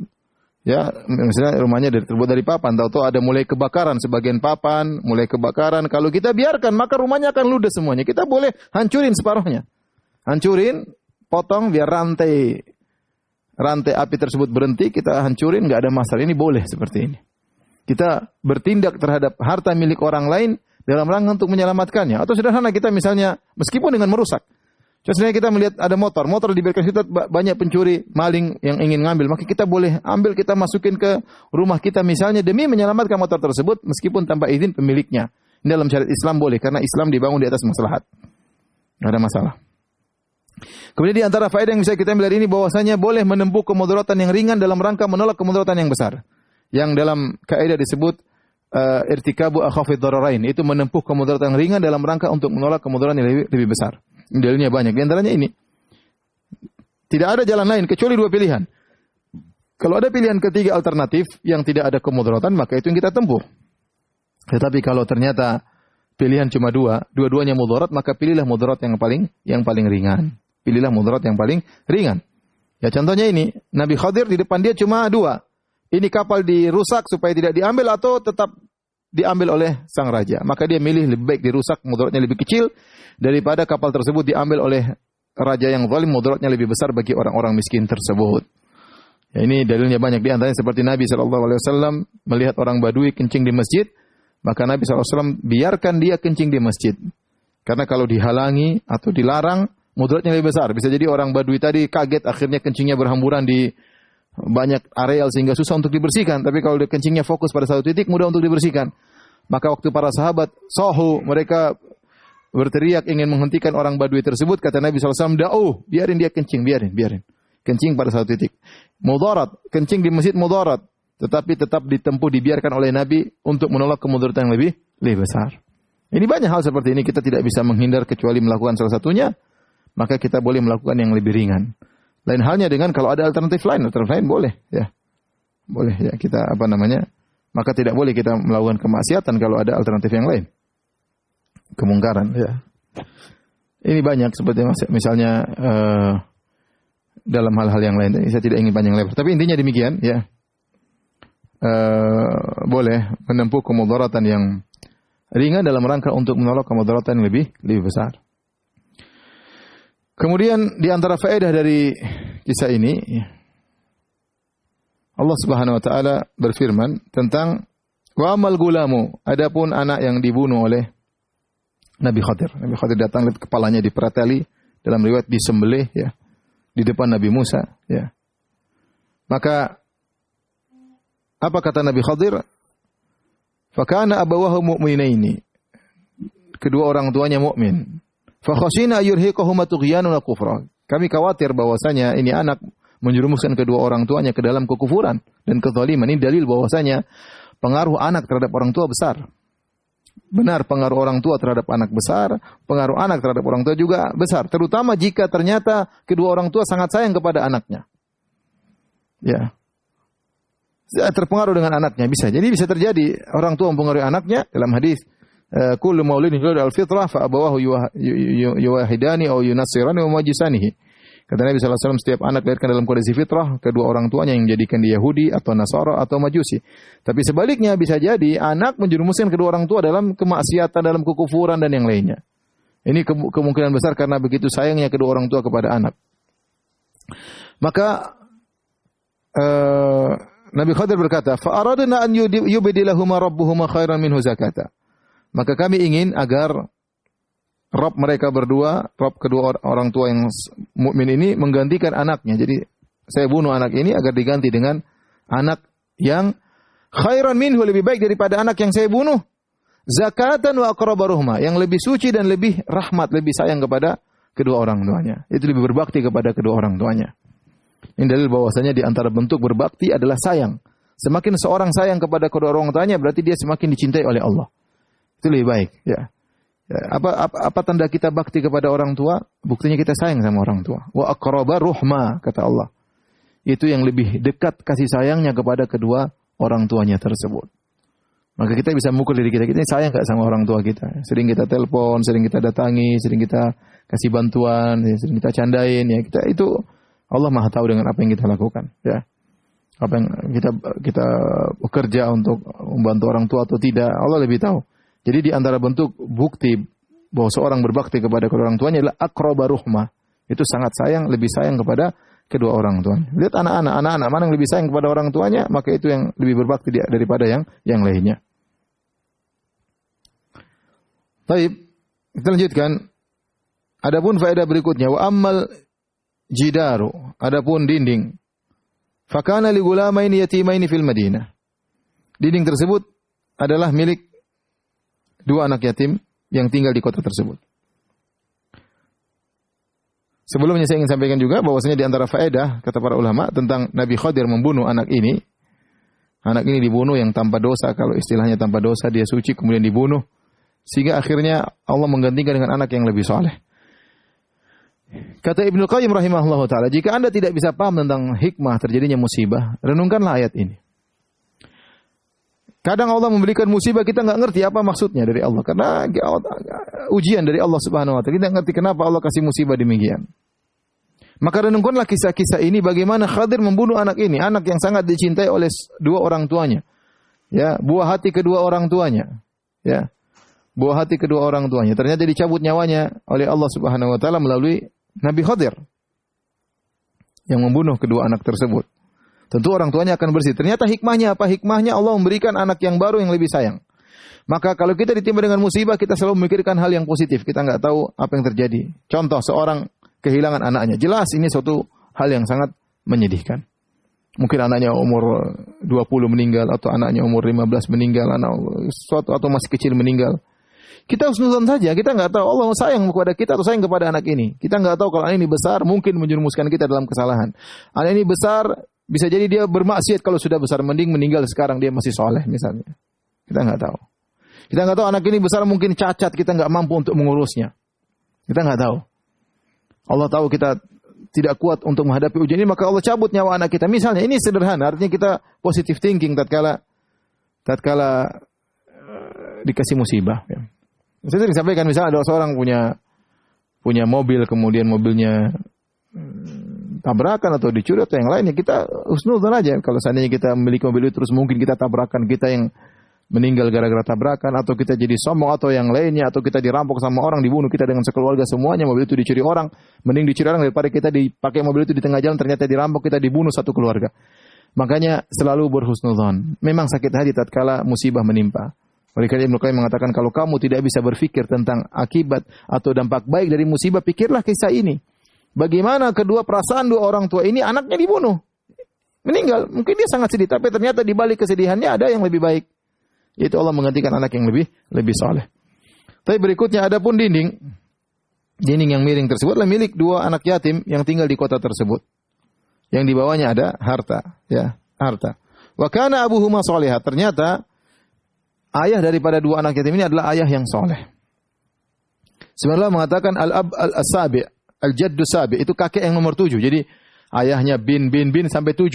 ya, misalnya rumahnya terbuat dari papan, tahu-tahu ada mulai kebakaran, sebagian papan mulai kebakaran. Kalau kita biarkan, maka rumahnya akan ludes semuanya. Kita boleh hancurin separuhnya. Hancurin, potong biar rantai api tersebut berhenti, kita hancurin, enggak ada masalah. Ini boleh seperti ini. Kita bertindak terhadap harta milik orang lain dalam rangka untuk menyelamatkannya. Atau sederhana, kita misalnya meskipun dengan merusak. Contohnya kita melihat ada motor dibiarkan kita, banyak pencuri, maling yang ingin ngambil, maka kita boleh ambil, kita masukin ke rumah kita misalnya demi menyelamatkan motor tersebut meskipun tanpa izin pemiliknya. Ini dalam syariat Islam boleh, karena Islam dibangun di atas maslahat. Tidak ada masalah. Kemudian di antara faedah yang bisa kita ambil dari ini bahwasanya boleh menempuh kemudaratan yang ringan dalam rangka menolak kemudaratan yang besar. Yang dalam kaidah disebut irtikabu akhafid dararain, itu menempuh kemudaratan yang ringan dalam rangka untuk menolak kemudaratan yang lebih besar. Dalilnya banyak. Di antaranya ini. Tidak ada jalan lain kecuali 2 pilihan. Kalau ada pilihan ketiga alternatif yang tidak ada kemudaratan, maka itu yang kita tempuh. Tetapi kalau ternyata pilihan cuma 2, dua-duanya mudarat, maka pilihlah mudarat yang paling ringan. Pilihlah mudarat yang paling ringan. Ya contohnya ini, Nabi Khadir di depan dia cuma 2. Ini kapal dirusak supaya tidak diambil atau tetap diambil oleh sang raja. Maka dia milih lebih baik dirusak, mudaratnya lebih kecil, daripada kapal tersebut diambil oleh raja yang zalim, mudaratnya lebih besar bagi orang-orang miskin tersebut. Ya, ini dalilnya banyak. Di antaranya seperti Nabi SAW melihat orang Badui kencing di masjid, maka Nabi SAW biarkan dia kencing di masjid. Karena kalau dihalangi atau dilarang, mudaratnya lebih besar. Bisa jadi orang Badui tadi kaget, akhirnya kencingnya berhamburan di banyak areal sehingga susah untuk dibersihkan. Tapi kalau dia kencingnya fokus pada satu titik, mudah untuk dibersihkan. Maka waktu para sahabat sohu, mereka berteriak ingin menghentikan orang Badui tersebut, kata Nabi SAW, da'uh, biarin dia kencing, biarin. Kencing pada satu titik. Mudarat, kencing di masjid mudarat, tetapi tetap ditempuh, dibiarkan oleh Nabi untuk menolak kemudaratan yang lebih besar. Ini banyak hal seperti ini, kita tidak bisa menghindar kecuali melakukan salah satunya. maka kita boleh melakukan yang lebih ringan. Lain halnya dengan kalau ada alternatif lain boleh, ya. Boleh ya kita maka tidak boleh kita melakukan kemaksiatan kalau ada alternatif yang lain. Kemungkaran, ya. Ini banyak seperti misalnya dalam hal-hal yang lain. Saya tidak ingin panjang lebar, tapi intinya demikian, ya. Boleh menempuh kemudaratan yang ringan dalam rangka untuk menolak kemudaratan yang lebih besar. Kemudian di antara faedah dari kisah ini, Allah Subhanahu wa taala berfirman tentang wa amal gulamu, adapun anak yang dibunuh oleh Nabi Khadir. Nabi Khadir datang, lihat kepalanya diperateli, dalam riwayat disembelih, ya, di depan Nabi Musa, ya. Maka apa kata Nabi Khadir? Fakana abawahu mu'minaini. Kedua orang tuanya mukmin. Fa khashina yurhiqahuma tughyanan wa kufra. Kami khawatir bahwasanya ini anak menjerumuskan kedua orang tuanya ke dalam kekufuran dan kezaliman. Ini dalil bahwasanya pengaruh anak terhadap orang tua besar. Benar, pengaruh orang tua terhadap anak besar, pengaruh anak terhadap orang tua juga besar, terutama jika ternyata kedua orang tua sangat sayang kepada anaknya. Ya. Terpengaruh dengan anaknya bisa. Jadi bisa terjadi orang tua mempengaruhi anaknya dalam hadis kullu maulidin yuladu al-fitrah fa abawahu yuwahidani aw yunassirani wa majusanihi. Kata Nabi sallallahu alaihi wasallam, setiap anak dilahirkan dalam kondisi fitrah, kedua orang tuanya yang menjadikan dia Yahudi atau Nasara atau Majusi. Tapi sebaliknya bisa jadi anak menjerumuskan kedua orang tua dalam kemaksiatan, dalam kekufuran dan yang lainnya. Ini kemungkinan besar karena begitu sayangnya kedua orang tua kepada anak. Maka Nabi Khadir berkata, fa aradna an yubdilahuma rabbuhuma khairan minhu zakata. Maka kami ingin agar Rabb mereka berdua, Rabb kedua orang tua yang mukmin ini menggantikan anaknya. Jadi saya bunuh anak ini agar diganti dengan anak yang khairan minhu, lebih baik daripada anak yang saya bunuh. Zakatan wa aqraba ruhma, yang lebih suci dan lebih rahmat, lebih sayang kepada kedua orang tuanya. Itu lebih berbakti kepada kedua orang tuanya. Ini dalil bahwasanya di antara bentuk berbakti adalah sayang. Semakin seorang sayang kepada kedua orang tuanya, berarti dia semakin dicintai oleh Allah. Itu lebih baik, ya. Apa tanda kita bakti kepada orang tua? Buktinya kita sayang sama orang tua. Wa aqraba ruhma, kata Allah. Itu yang lebih dekat kasih sayangnya kepada kedua orang tuanya tersebut. Maka kita bisa mengukur diri kita sayang enggak sama orang tua kita. Sering kita telepon, sering kita datangi, sering kita kasih bantuan, sering kita candain, ya. Kita itu Allah Maha tahu dengan apa yang kita lakukan, ya. Apa yang kita bekerja untuk membantu orang tua atau tidak, Allah lebih tahu. Jadi di antara bentuk bukti bahwa seorang berbakti kepada kedua orang tuanya adalah aqraba ruhmah. Itu sangat sayang, lebih sayang kepada kedua orang tuanya. Lihat anak-anak mana yang lebih sayang kepada orang tuanya, maka itu yang lebih berbakti daripada yang lainnya. Baik, kita lanjutkan. Adapun faedah berikutnya, wa ammal jidaru, adapun dinding. Fakana li gulamaini yatimaini fil Madinah. Dinding tersebut adalah milik dua anak yatim yang tinggal di kota tersebut. Sebelumnya saya ingin sampaikan juga bahwasanya di antara faedah kata para ulama tentang Nabi Khadir membunuh anak ini. Anak ini dibunuh yang tanpa dosa, kalau istilahnya tanpa dosa, dia suci kemudian dibunuh sehingga akhirnya Allah menggantikan dengan anak yang lebih saleh. Kata Ibnu Qayyim rahimahullahu taala, jika Anda tidak bisa paham tentang hikmah terjadinya musibah, renungkanlah ayat ini. Kadang Allah memberikan musibah, kita nggak ngerti apa maksudnya dari Allah. Karena ujian dari Allah Subhanahu wa ta'ala. Kita nggak ngerti kenapa Allah kasih musibah demikian. Maka renungkanlah kisah-kisah ini, bagaimana Khadir membunuh anak ini. Anak yang sangat dicintai oleh dua orang tuanya. Ya, buah hati kedua orang tuanya. Ya, buah hati kedua orang tuanya. Ternyata dicabut nyawanya oleh Allah Subhanahu wa ta'ala melalui Nabi Khadir yang membunuh kedua anak tersebut. Tentu orang tuanya akan bersih. Ternyata hikmahnya apa? Hikmahnya Allah memberikan anak yang baru yang lebih sayang. Maka kalau kita ditimpa dengan musibah, kita selalu memikirkan hal yang positif. Kita nggak tahu apa yang terjadi. Contoh, seorang kehilangan anaknya. Jelas ini suatu hal yang sangat menyedihkan. Mungkin anaknya umur 20 meninggal, atau anaknya umur 15 meninggal, atau masih kecil meninggal. Kita husnuzon saja. Kita nggak tahu Allah sayang kepada kita atau sayang kepada anak ini. Kita nggak tahu kalau anak ini besar, mungkin menjerumuskan kita dalam kesalahan. Anak ini besar, bisa jadi dia bermaksiat kalau sudah besar, mending meninggal sekarang dia masih soleh misalnya. Kita nggak tahu. Kita nggak tahu anak ini besar mungkin cacat, kita nggak mampu untuk mengurusnya. Kita nggak tahu. Allah tahu kita tidak kuat untuk menghadapi ujian ini, maka Allah cabut nyawa anak kita. Misalnya, ini sederhana, artinya kita positive thinking tatkala dikasih musibah. Ya. Saya sering sampaikan, misalnya ada seorang punya mobil, kemudian mobilnya tabrakan atau dicuri atau yang lainnya, kita husnudzon aja. Kalau seandainya kita memiliki mobil itu, terus mungkin kita tabrakan, kita yang meninggal gara-gara tabrakan, atau kita jadi sombong atau yang lainnya, atau kita dirampok sama orang, dibunuh kita dengan sekeluarga semuanya, mobil itu dicuri orang, mending dicuri orang daripada kita dipakai mobil itu di tengah jalan ternyata dirampok, kita dibunuh satu keluarga. Makanya selalu berhusnudzon. Memang sakit hati tatkala musibah menimpa. Oleh karena Ibnu Qayyim mengatakan, kalau kamu tidak bisa berpikir tentang akibat atau dampak baik dari musibah, pikirlah kisah ini. Bagaimana perasaan dua orang tua ini, anaknya dibunuh, meninggal. Mungkin dia sangat sedih, tapi ternyata di balik kesedihannya ada yang lebih baik. Yaitu Allah menggantikan anak yang lebih saleh. Tapi berikutnya, adapun dinding yang miring tersebut adalah milik dua anak yatim yang tinggal di kota tersebut. Yang di bawahnya ada harta, ya, harta. Wa kana abuhuma salihah. Ternyata ayah daripada dua anak yatim ini adalah ayah yang saleh. Sebenarnya mengatakan al-ab al-sabi', al-jaddu sabi', itu kakek yang nomor 7. Jadi ayahnya bin sampai 7.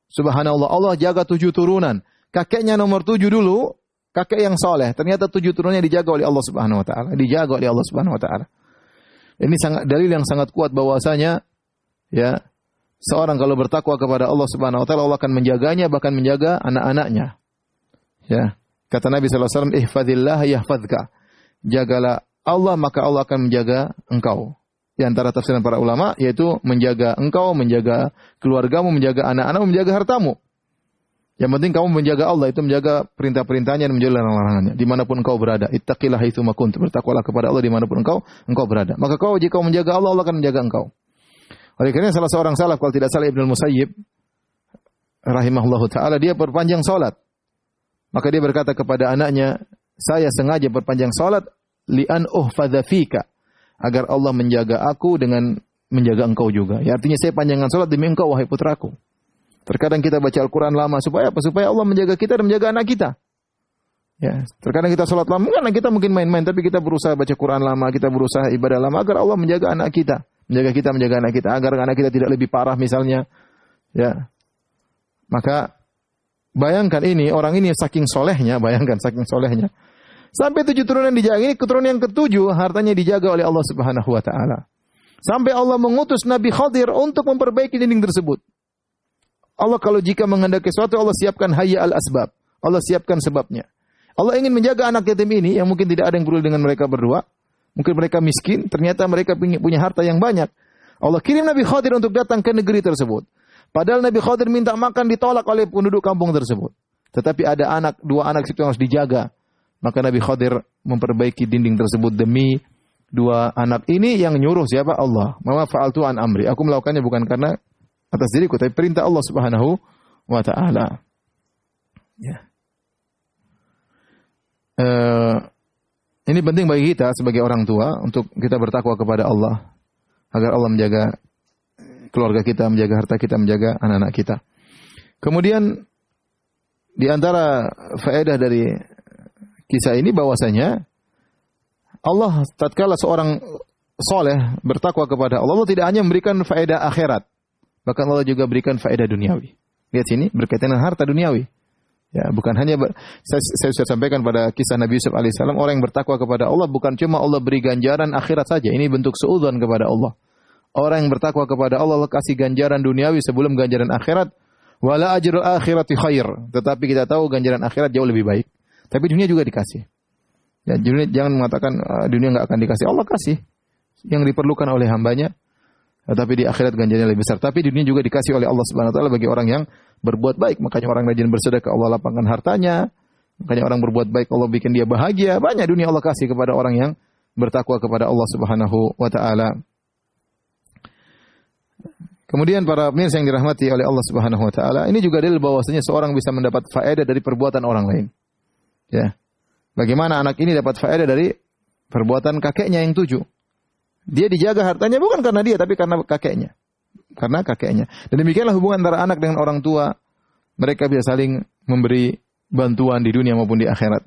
Subhanallah, Allah jaga 7 turunan. Kakeknya nomor 7 dulu, kakek yang soleh. Ternyata 7 turunannya dijaga oleh Allah Subhanahu Wa Taala. Dijaga oleh Allah Subhanahu Wa Taala. Ini dalil yang sangat kuat bahwasanya, ya, seorang kalau bertakwa kepada Allah Subhanahu Wa Taala, Allah akan menjaganya, bahkan menjaga anak-anaknya. Ya, kata Nabi Sallallahu Alaihi Wasallam, ihfadzillah yahfadzka. Jagalah Allah, maka Allah akan menjaga engkau. Di antara tafsiran para ulama, yaitu menjaga engkau, menjaga keluargamu, menjaga anak-anakmu, menjaga hartamu. Yang penting kamu menjaga Allah, itu menjaga perintah-perintahnya dan menjaga larangan-larangannya. Dimanapun engkau berada, ittaqillah haitsu ma kuntum. Bertakwalah kepada Allah dimanapun engkau berada. Maka jika kau menjaga Allah, Allah akan menjaga engkau. Oleh karena salah seorang salaf, kalau tidak salah Ibnu Musayyib rahimahullahu taala, dia perpanjang salat. Maka dia berkata kepada anaknya, saya sengaja perpanjang salat li'an uhfadza fika, agar Allah menjaga aku dengan menjaga engkau juga. Ya, artinya saya panjangkan salat demi engkau wahai putraku. Terkadang kita baca Al-Quran lama supaya apa? Supaya Allah menjaga kita dan menjaga anak kita. Ya, terkadang kita salat lama, anak kita mungkin main-main, tapi kita berusaha baca Quran lama, kita berusaha ibadah lama agar Allah menjaga anak kita, menjaga anak kita, agar anak kita tidak lebih parah misalnya. Ya, maka bayangkan ini, orang ini saking solehnya, sampai 7 turunan dijaga. Ini keturunan yang ke-7, hartanya dijaga oleh Allah Subhanahu Wa Taala. Sampai Allah mengutus Nabi Khadir untuk memperbaiki dinding tersebut. Allah kalau jika menghendaki sesuatu, Allah siapkan hayya al-asbab. Allah siapkan sebabnya. Allah ingin menjaga anak yatim ini yang mungkin tidak ada yang peduli dengan mereka berdua. Mungkin mereka miskin, ternyata mereka punya harta yang banyak. Allah kirim Nabi Khadir untuk datang ke negeri tersebut. Padahal Nabi Khadir minta makan ditolak oleh penduduk kampung tersebut. Tetapi ada dua anak itu yang harus dijaga. Maka Nabi Khadir memperbaiki dinding tersebut demi dua anak ini yang nyuruh siapa? Allah. Mama fa'altu an amri. Aku melakukannya bukan karena atas diriku, tapi perintah Allah Subhanahu Wa Taala. Ya. Ini penting bagi kita sebagai orang tua untuk kita bertakwa kepada Allah agar Allah menjaga keluarga kita, menjaga harta kita, menjaga anak-anak kita. Kemudian di antara faedah dari kisah ini bahwasanya Allah tatkala seorang soleh bertakwa kepada Allah, Allah tidak hanya memberikan faedah akhirat, bahkan Allah juga berikan faedah duniawi. Lihat sini, berkaitan dengan harta duniawi. Ya, bukan hanya saya sudah sampaikan pada kisah Nabi Yusuf alaihissalam, orang yang bertakwa kepada Allah bukan cuma Allah beri ganjaran akhirat saja. Ini bentuk suudzon kepada Allah. Orang yang bertakwa kepada Allah, Allah kasih ganjaran duniawi sebelum ganjaran akhirat. Wala ajrul akhirati khair. Tetapi kita tahu ganjaran akhirat jauh lebih baik. Tapi dunia juga dikasih. Ya, jangan mengatakan dunia enggak akan dikasih. Allah kasih yang diperlukan oleh hambanya. Tetapi di akhirat ganjarannya lebih besar. Tapi dunia juga dikasih oleh Allah Subhanahu Wa Taala bagi orang yang berbuat baik. Makanya orang rajin bersedekah, Allah lapangkan hartanya. Makanya orang berbuat baik, Allah bikin dia bahagia. Banyak dunia Allah kasih kepada orang yang bertakwa kepada Allah Subhanahu Wa Taala. Kemudian para pemirsa yang dirahmati oleh Allah Subhanahu Wa Taala, ini juga dalil bahwasanya seorang bisa mendapat faedah dari perbuatan orang lain. Ya, bagaimana anak ini dapat faedah dari perbuatan kakeknya yang 7? Dia dijaga hartanya bukan karena dia, tapi karena kakeknya. Karena kakeknya. Dan demikianlah hubungan antara anak dengan orang tua. Mereka bisa saling memberi bantuan di dunia maupun di akhirat.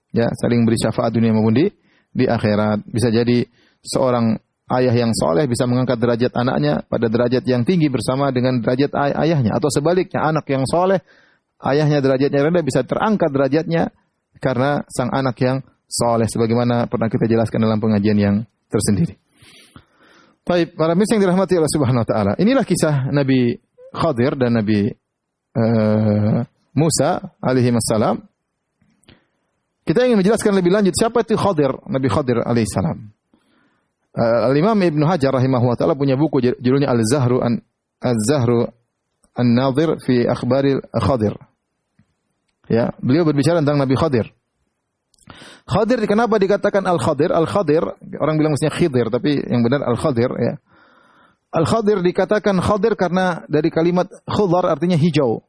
Ya, saling beri syafaat dunia maupun di akhirat. Bisa jadi seorang ayah yang soleh bisa mengangkat derajat anaknya pada derajat yang tinggi bersama dengan derajat ayahnya. Atau sebaliknya, anak yang soleh, ayahnya derajatnya rendah bisa terangkat derajatnya karena sang anak yang soleh. Sebagaimana pernah kita jelaskan dalam pengajian yang tersendiri. Baik, para mirsa yang dirahmati Allah Subhanahu Wa Taala. Inilah kisah Nabi Khadir dan Nabi Musa alaihi wassalam. Kita ingin menjelaskan lebih lanjut siapa itu Khadir, Nabi Khadir alaihi salam. Al-Imam Ibnu Hajar rahimahullah taala punya buku judulnya Al-Zahru An-Nadhir fi Akhbaril Khadir. Ya, beliau berbicara tentang Nabi Khadir. Khadir kenapa dikatakan Al-Khadir? Al-Khadir, orang bilang mestinya Khidir, tapi yang benar Al-Khadir ya. Al-Khadir dikatakan Khadir karena dari kalimat khudar artinya hijau.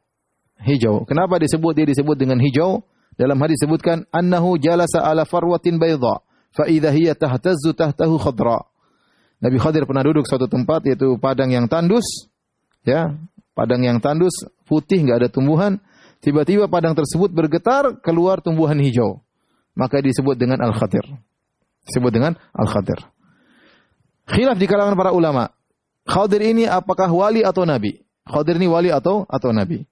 Hijau. Kenapa dia disebut dengan hijau? Dalam hadis disebutkan annahu jalasa ala farwatin bayda fa idza hiya tahtazzu tahtahu khadra. Nabi Khadir pernah duduk suatu tempat yaitu padang yang tandus, ya, padang yang tandus, putih enggak ada tumbuhan, tiba-tiba padang tersebut bergetar keluar tumbuhan hijau. Maka disebut dengan Al-Khadir. Disebut dengan Al-Khadir. Khilaf di kalangan para ulama. Khadir ini apakah wali atau nabi? Khadir ini wali atau nabi?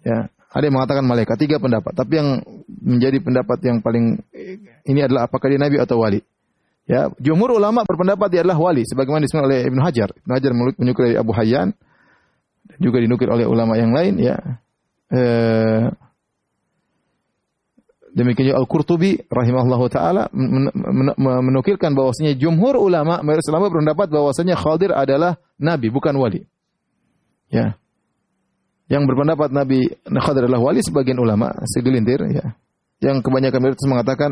Ya, ada yang mengatakan malaikat, 3 pendapat. Tapi yang menjadi pendapat yang paling ini adalah apakah dia nabi atau wali. Ya, jumhur ulama berpendapat dia adalah wali sebagaimana disebut oleh Ibnu Hajar. Ibnu Hajar menukil dari Abu Hayyan dan juga dinukil oleh ulama yang lain ya. Demikian juga Al-Qurtubi rahimahullahu taala menukilkan bahwasanya jumhur ulama mayoritas ulama berpendapat bahwasanya Khadir adalah nabi bukan wali. Ya. Yang berpendapat Nabi Khadir adalah wali sebagian ulama segelintir ya. Yang kebanyakan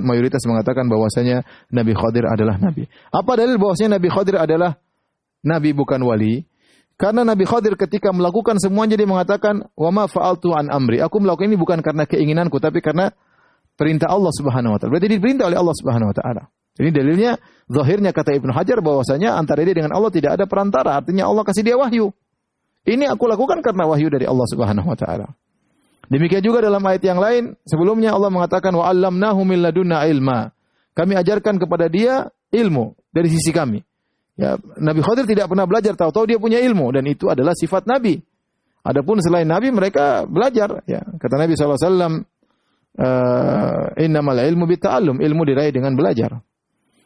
mayoritas mengatakan bahwasanya Nabi Khadir adalah nabi. Apa dalil bahwasanya Nabi Khadir adalah nabi bukan wali? Karena Nabi Khadir ketika melakukan semuanya dia mengatakan wa ma fa'altu an amri. Aku melakukan ini bukan karena keinginanku tapi karena perintah Allah Subhanahu wa taala. Berarti diperintah oleh Allah Subhanahu wa taala. Ini dalilnya zahirnya kata Ibnu Hajar bahwasanya antara dia dengan Allah tidak ada perantara, artinya Allah kasih dia wahyu. Ini aku lakukan karena wahyu dari Allah Subhanahu wa taala. Demikian juga dalam ayat yang lain, sebelumnya Allah mengatakan wa 'allamnahu min ladunna ilma. Kami ajarkan kepada dia ilmu dari sisi kami. Ya, Nabi Khadir tidak pernah belajar, tahu-tahu dia punya ilmu dan itu adalah sifat nabi. Adapun selain nabi mereka belajar ya. Kata Nabi sallallahu alaihi wasallam innamal ilmu bitta'allum, ilmu diraih dengan belajar.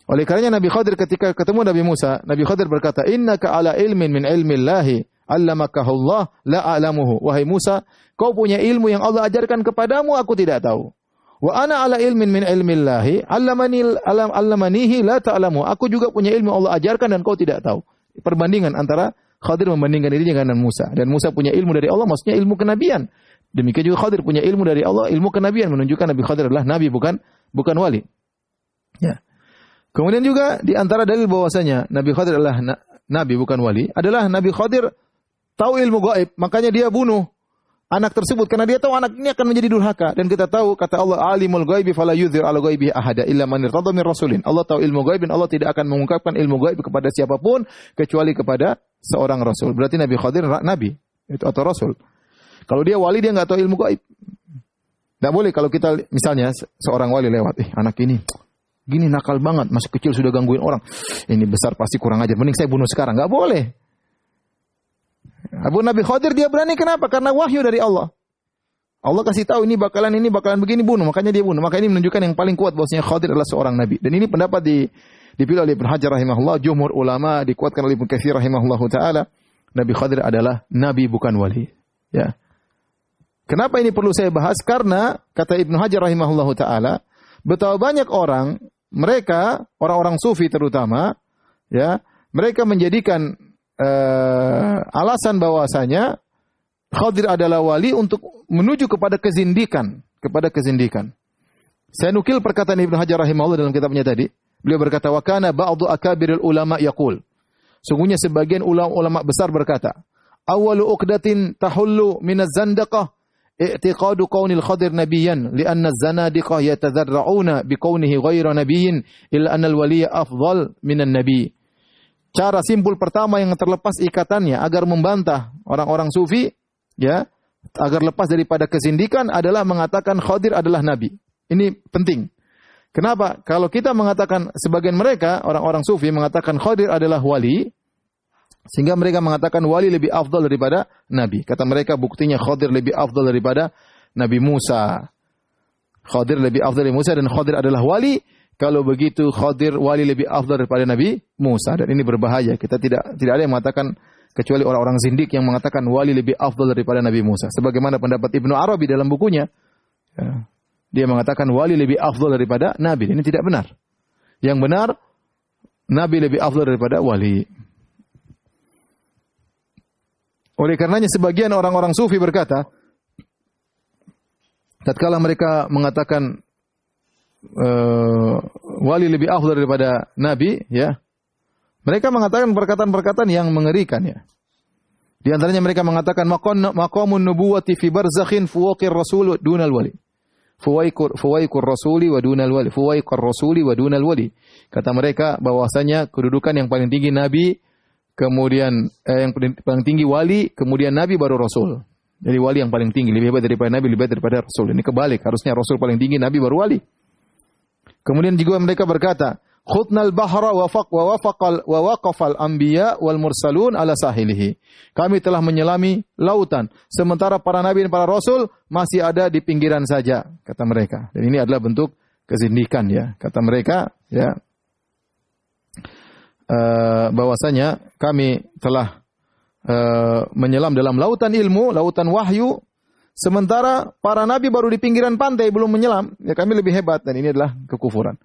Oleh karenanya Nabi Khadir ketika ketemu Nabi Musa, Nabi Khadir berkata, "Innaka ala ilmin min ilmillahi, 'allamakahu Allah la a'lamuhu." Wahai Musa, kau punya ilmu yang Allah ajarkan kepadamu, aku tidak tahu. Wa ana ala ilmin min ilmillahi, 'allamanihi la ta'lamu. Aku juga punya ilmu Allah ajarkan dan kau tidak tahu. Perbandingan antara Khadir membandingkan dirinya dengan Musa, dan Musa punya ilmu dari Allah, maksudnya ilmu kenabian. Demikian juga Khadir punya ilmu dari Allah, ilmu kenabian, menunjukkan Nabi Khadir adalah nabi bukan wali. Ya. Kemudian juga di antara dalil bahwasanya Nabi Khadir adalah nabi bukan wali adalah Nabi Khadir tahu ilmu gaib, makanya dia bunuh anak tersebut karena dia tahu anak ini akan menjadi durhaka. Dan kita tahu kata Allah, alimul ghaibi fala yudhir ala ghaibihi ahada illa man irtada min rasulin. Allah tahu ilmu gaib dan Allah tidak akan mengungkapkan ilmu gaib kepada siapapun kecuali kepada seorang rasul. Berarti Nabi Khadir nabi itu atau rasul. Kalau dia wali dia enggak tahu ilmu gaib. Enggak boleh kalau kita misalnya seorang wali lewat, anak ini gini nakal banget, masih kecil sudah gangguin orang. Ini besar pasti kurang ajar, mending saya bunuh sekarang. Enggak boleh. Abu Nabi Khadir dia berani kenapa? Karena wahyu dari Allah. Allah kasih tahu ini bakalan begini, bunuh, makanya dia bunuh. Maka ini menunjukkan yang paling kuat bahwasanya Khadir adalah seorang nabi. Dan ini pendapat dipilih oleh Ibnu Hajar rahimahullah, jumhur ulama dikuatkan oleh Ibnu Katsir rahimahullahu taala. Nabi Khadir adalah nabi bukan wali. Ya. Kenapa ini perlu saya bahas? Karena kata Ibnu Hajar rahimahullahu taala, betapa banyak orang, mereka orang-orang sufi terutama, ya, mereka menjadikan alasan bahwasanya Khadir adalah wali untuk menuju kepada kezindikan, Saya nukil perkataan Ibnu Hajar rahimahullah dalam kitabnya tadi. Beliau berkata, "Wa kana ba'du akabiril ulama yaqul." Sungguhnya sebagian ulama besar berkata, "Awwalu uqdatin tahullu minaz zandaqah i'tiqadu kaunil Khadir nabiyyan li'anna az-zanadiqah yatadarra'una bikaunihi ghayra nabiyyin illa anna al-waliyya afdal minan nabi." Cara simpul pertama yang terlepas ikatannya agar membantah orang-orang sufi, ya, agar lepas daripada kezindikan adalah mengatakan Khadir adalah nabi. Ini penting. Kenapa? Kalau kita mengatakan, sebagian mereka, orang-orang sufi mengatakan Khadir adalah wali, sehingga mereka mengatakan wali lebih afdal daripada nabi. Kata mereka buktinya Khadir lebih afdal daripada Nabi Musa. Khadir lebih afdal dari Musa dan Khadir adalah wali. Kalau begitu Khadir wali lebih afdal daripada Nabi Musa, dan ini berbahaya. Kita tidak ada yang mengatakan, kecuali orang-orang zindik yang mengatakan wali lebih afdal daripada Nabi Musa. Sebagaimana pendapat Ibnu Arabi dalam bukunya. Dia mengatakan wali lebih afdal daripada nabi. Ini tidak benar. Yang benar, nabi lebih afdal daripada wali. Oleh karenanya sebagian orang-orang sufi berkata, tatkala mereka mengatakan wali lebih afdal daripada nabi, ya, mereka mengatakan perkataan-perkataan yang mengerikan, ya. Di antaranya mereka mengatakan maqamun nubuwati fi barzakhin fuwaqir rasul dunal wali. Fuwaiqur rasuli wa dunal wali. Fuwaiqur rasuli wa dunal wali. Kata mereka bahwasanya kedudukan yang paling tinggi nabi, kemudian yang paling tinggi wali, kemudian nabi baru rasul. Jadi wali yang paling tinggi, lebih hebat daripada nabi, lebih hebat daripada rasul. Ini kebalik, harusnya rasul paling tinggi, nabi baru wali. Kemudian juga mereka berkata, khutnal bahra wa waqafal anbiya wal mursalun ala sahilihi. Kami telah menyelami lautan, sementara para nabi dan para rasul masih ada di pinggiran saja, kata mereka. Dan ini adalah bentuk kezindikan, ya. Kata mereka, ya, bahwasanya kami telah menyelam dalam lautan ilmu, lautan wahyu, sementara para nabi baru di pinggiran pantai belum menyelam. Ya, kami lebih hebat, dan ini adalah kekufuran.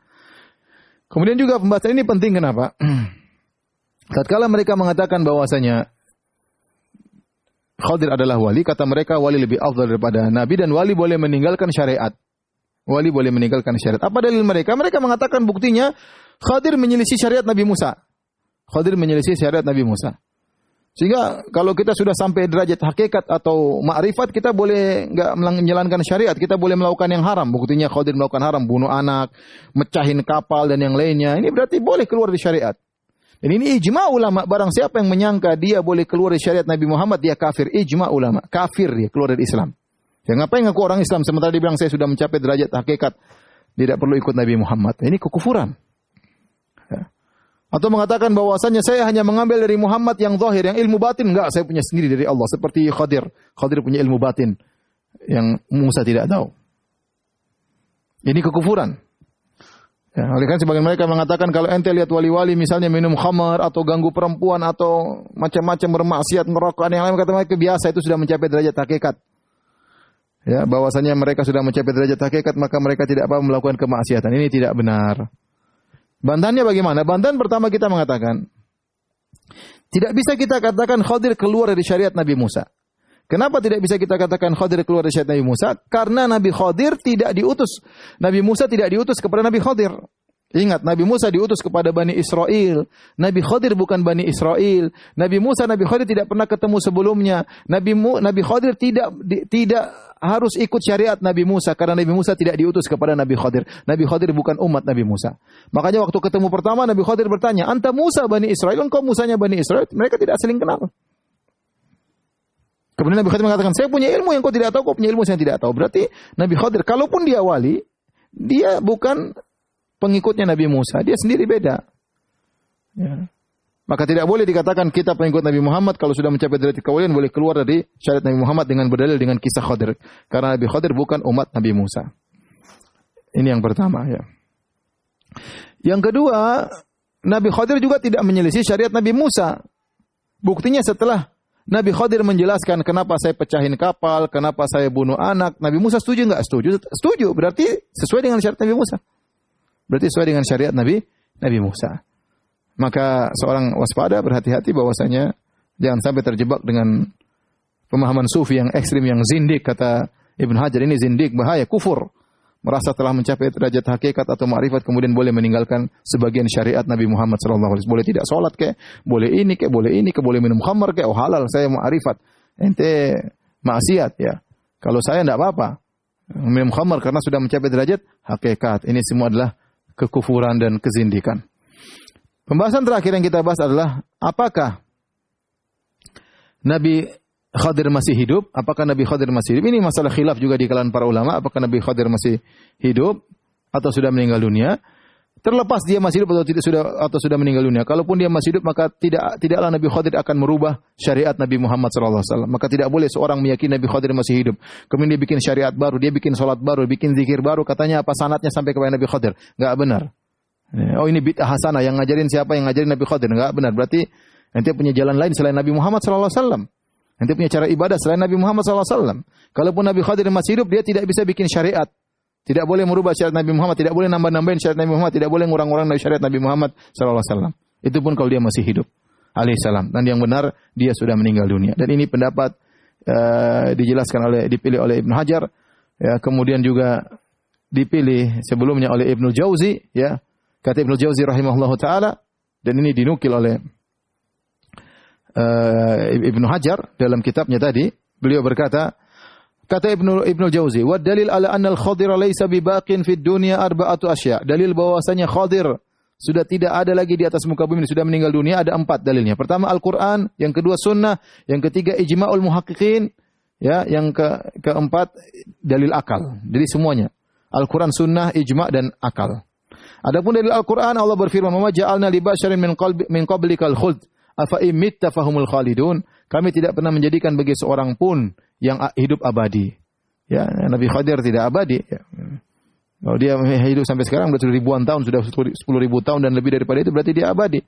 Kemudian juga pembahasan ini penting, kenapa? Tatkala mereka mengatakan bahwasanya Khadir adalah wali, kata mereka wali lebih afdal daripada nabi, dan wali boleh meninggalkan syariat. Wali boleh meninggalkan syariat. Apa dalil mereka? Mereka mengatakan buktinya Khadir menyelisih syariat Nabi Musa. Khadir menyelisih syariat Nabi Musa. Sehingga kalau kita sudah sampai derajat hakikat atau ma'rifat, kita boleh enggak menjalankan syariat, kita boleh melakukan yang haram. Buktinya Khadir melakukan haram, bunuh anak, mecahin kapal dan yang lainnya. Ini berarti boleh keluar dari syariat. Dan ini ijma ulama, barang siapa yang menyangka dia boleh keluar dari syariat Nabi Muhammad, dia kafir. Ijma ulama, kafir dia, keluar dari Islam. Ya, ngapain ngaku orang Islam sementara dia bilang saya sudah mencapai derajat hakikat, tidak perlu ikut Nabi Muhammad. Ini kekufuran. Ya. Atau mengatakan bahwasanya saya hanya mengambil dari Muhammad yang zahir, yang ilmu batin enggak, saya punya sendiri dari Allah, seperti Khadir. Khadir punya ilmu batin yang Musa tidak tahu. Ini kekufuran. Ya, oleh karena sebagian mereka mengatakan kalau ente lihat wali-wali misalnya minum khamar atau ganggu perempuan atau macam-macam bermaksiat, merokok, yang lain, kata mereka biasa, itu sudah mencapai derajat hakikat. Ya, bahwasanya mereka sudah mencapai derajat hakikat, maka mereka tidak apa melakukan kemaksiatan. Ini tidak benar. Bantahannya bagaimana? Bantahan pertama kita mengatakan, tidak bisa kita katakan Khadir keluar dari syariat Nabi Musa. Kenapa tidak bisa kita katakan Khadir keluar dari syariat Nabi Musa? Karena Nabi Khadir tidak diutus. Nabi Musa tidak diutus kepada Nabi Khadir. Ingat, Nabi Musa diutus kepada Bani Israel. Nabi Khadir bukan Bani Israel. Nabi Musa, Nabi Khadir tidak pernah ketemu sebelumnya. Nabi Khadir tidak harus ikut syariat Nabi Musa, karena Nabi Musa tidak diutus kepada Nabi Khadir. Nabi Khadir bukan umat Nabi Musa. Makanya waktu ketemu pertama, Nabi Khadir bertanya, "Anta Musa Bani Israel?" Engkau Musanya Bani Israel. Mereka tidak saling kenal. Kemudian Nabi Khadir mengatakan, "Saya punya ilmu yang kau tidak tahu, kau punya ilmu yang saya tidak tahu." Berarti Nabi Khadir, kalaupun dia wali, dia bukan pengikutnya Nabi Musa. Dia sendiri beda. Ya. Maka tidak boleh dikatakan kita pengikut Nabi Muhammad kalau sudah mencapai derajat kewalian boleh keluar dari syariat Nabi Muhammad dengan berdalil dengan kisah Khadir. Karena Nabi Khadir bukan umat Nabi Musa. Ini yang pertama, ya. Yang kedua, Nabi Khadir juga tidak menyelisih syariat Nabi Musa. Buktinya setelah Nabi Khadir menjelaskan kenapa saya pecahin kapal, kenapa saya bunuh anak, Nabi Musa setuju enggak? Setuju. Setuju, berarti sesuai dengan syariat Nabi Musa. Berarti sesuai dengan syariat Nabi Musa. Maka seorang waspada, berhati-hati bahwasanya jangan sampai terjebak dengan pemahaman sufi yang ekstrim, yang zindik. Kata Ibn Hajar, ini zindik, bahaya, kufur. Merasa telah mencapai derajat hakikat atau ma'rifat, kemudian boleh meninggalkan sebagian syariat Nabi Muhammad SAW. Boleh tidak sholat kayak, boleh ini kayak, boleh minum khamar kayak, oh halal, saya ma'rifat. Ente maksiat, ya. Kalau saya tidak apa-apa. Minum khamar karena sudah mencapai derajat hakikat. Ini semua adalah kekufuran dan kezindikan. Pembahasan terakhir yang kita bahas adalah apakah Nabi Khadir masih hidup? Apakah Nabi Khadir masih hidup? Ini masalah khilaf juga di kalangan para ulama. Apakah Nabi Khadir masih hidup atau sudah meninggal dunia, terlepas dia masih hidup atau sudah meninggal dunia. Kalaupun dia masih hidup, maka tidaklah Nabi Khadir akan merubah syariat Nabi Muhammad SAW. Maka tidak boleh seorang meyakini Nabi Khadir masih hidup. Kemudian dia bikin syariat baru, dia bikin salat baru, bikin zikir baru. Katanya apa sanadnya sampai kepada Nabi Khadir? Enggak benar. Oh ini bid'ah hasanah, yang ngajarin siapa? Yang ngajarin Nabi Khadir? Enggak benar. Berarti nanti punya jalan lain selain Nabi Muhammad SAW. Nanti punya cara ibadah selain Nabi Muhammad SAW. Kalaupun Nabi Khadir masih hidup, dia tidak bisa bikin syariat. Tidak boleh merubah syariat Nabi Muhammad, tidak boleh nambah-nambahin syariat Nabi Muhammad, tidak boleh ngurang-ngurang dari syariat Nabi Muhammad SAW. Itu pun kalau dia masih hidup. Alaihissalam. Dan yang benar, dia sudah meninggal dunia. Dan ini pendapat dipilih oleh Ibnu Hajar, ya, kemudian juga dipilih sebelumnya oleh Ibnu Jauzi, ya. Kata Ibnu Jauzi rahimahullahu taala, dan ini dinukil oleh Ibnu Hajar dalam kitabnya tadi, beliau berkata, kata Ibnu Jauzi, wa dalil ala anna al-Khadir laysa bibaqin fid dunya arba'atu asya. Dalil bahwasanya Khadir sudah tidak ada lagi di atas muka bumi, sudah meninggal dunia, ada 4 dalilnya. Pertama Al-Qur'an, yang kedua sunnah, yang ketiga ijma'ul muhaqqiqin, ya, yang keempat dalil akal. Jadi semuanya Al-Qur'an, sunnah, ijma' dan akal. Adapun dalil Al-Qur'an, Allah berfirman, "Wa ma ja'alna li basyarin min qablikal khuld afa imitta fahumul khalidun." Kami tidak pernah menjadikan bagi seorang pun yang hidup abadi. Ya, Nabi Khadir tidak abadi. Ya. Kalau dia hidup sampai sekarang sudah ribuan tahun, sudah 10.000 tahun dan lebih daripada itu, berarti dia abadi.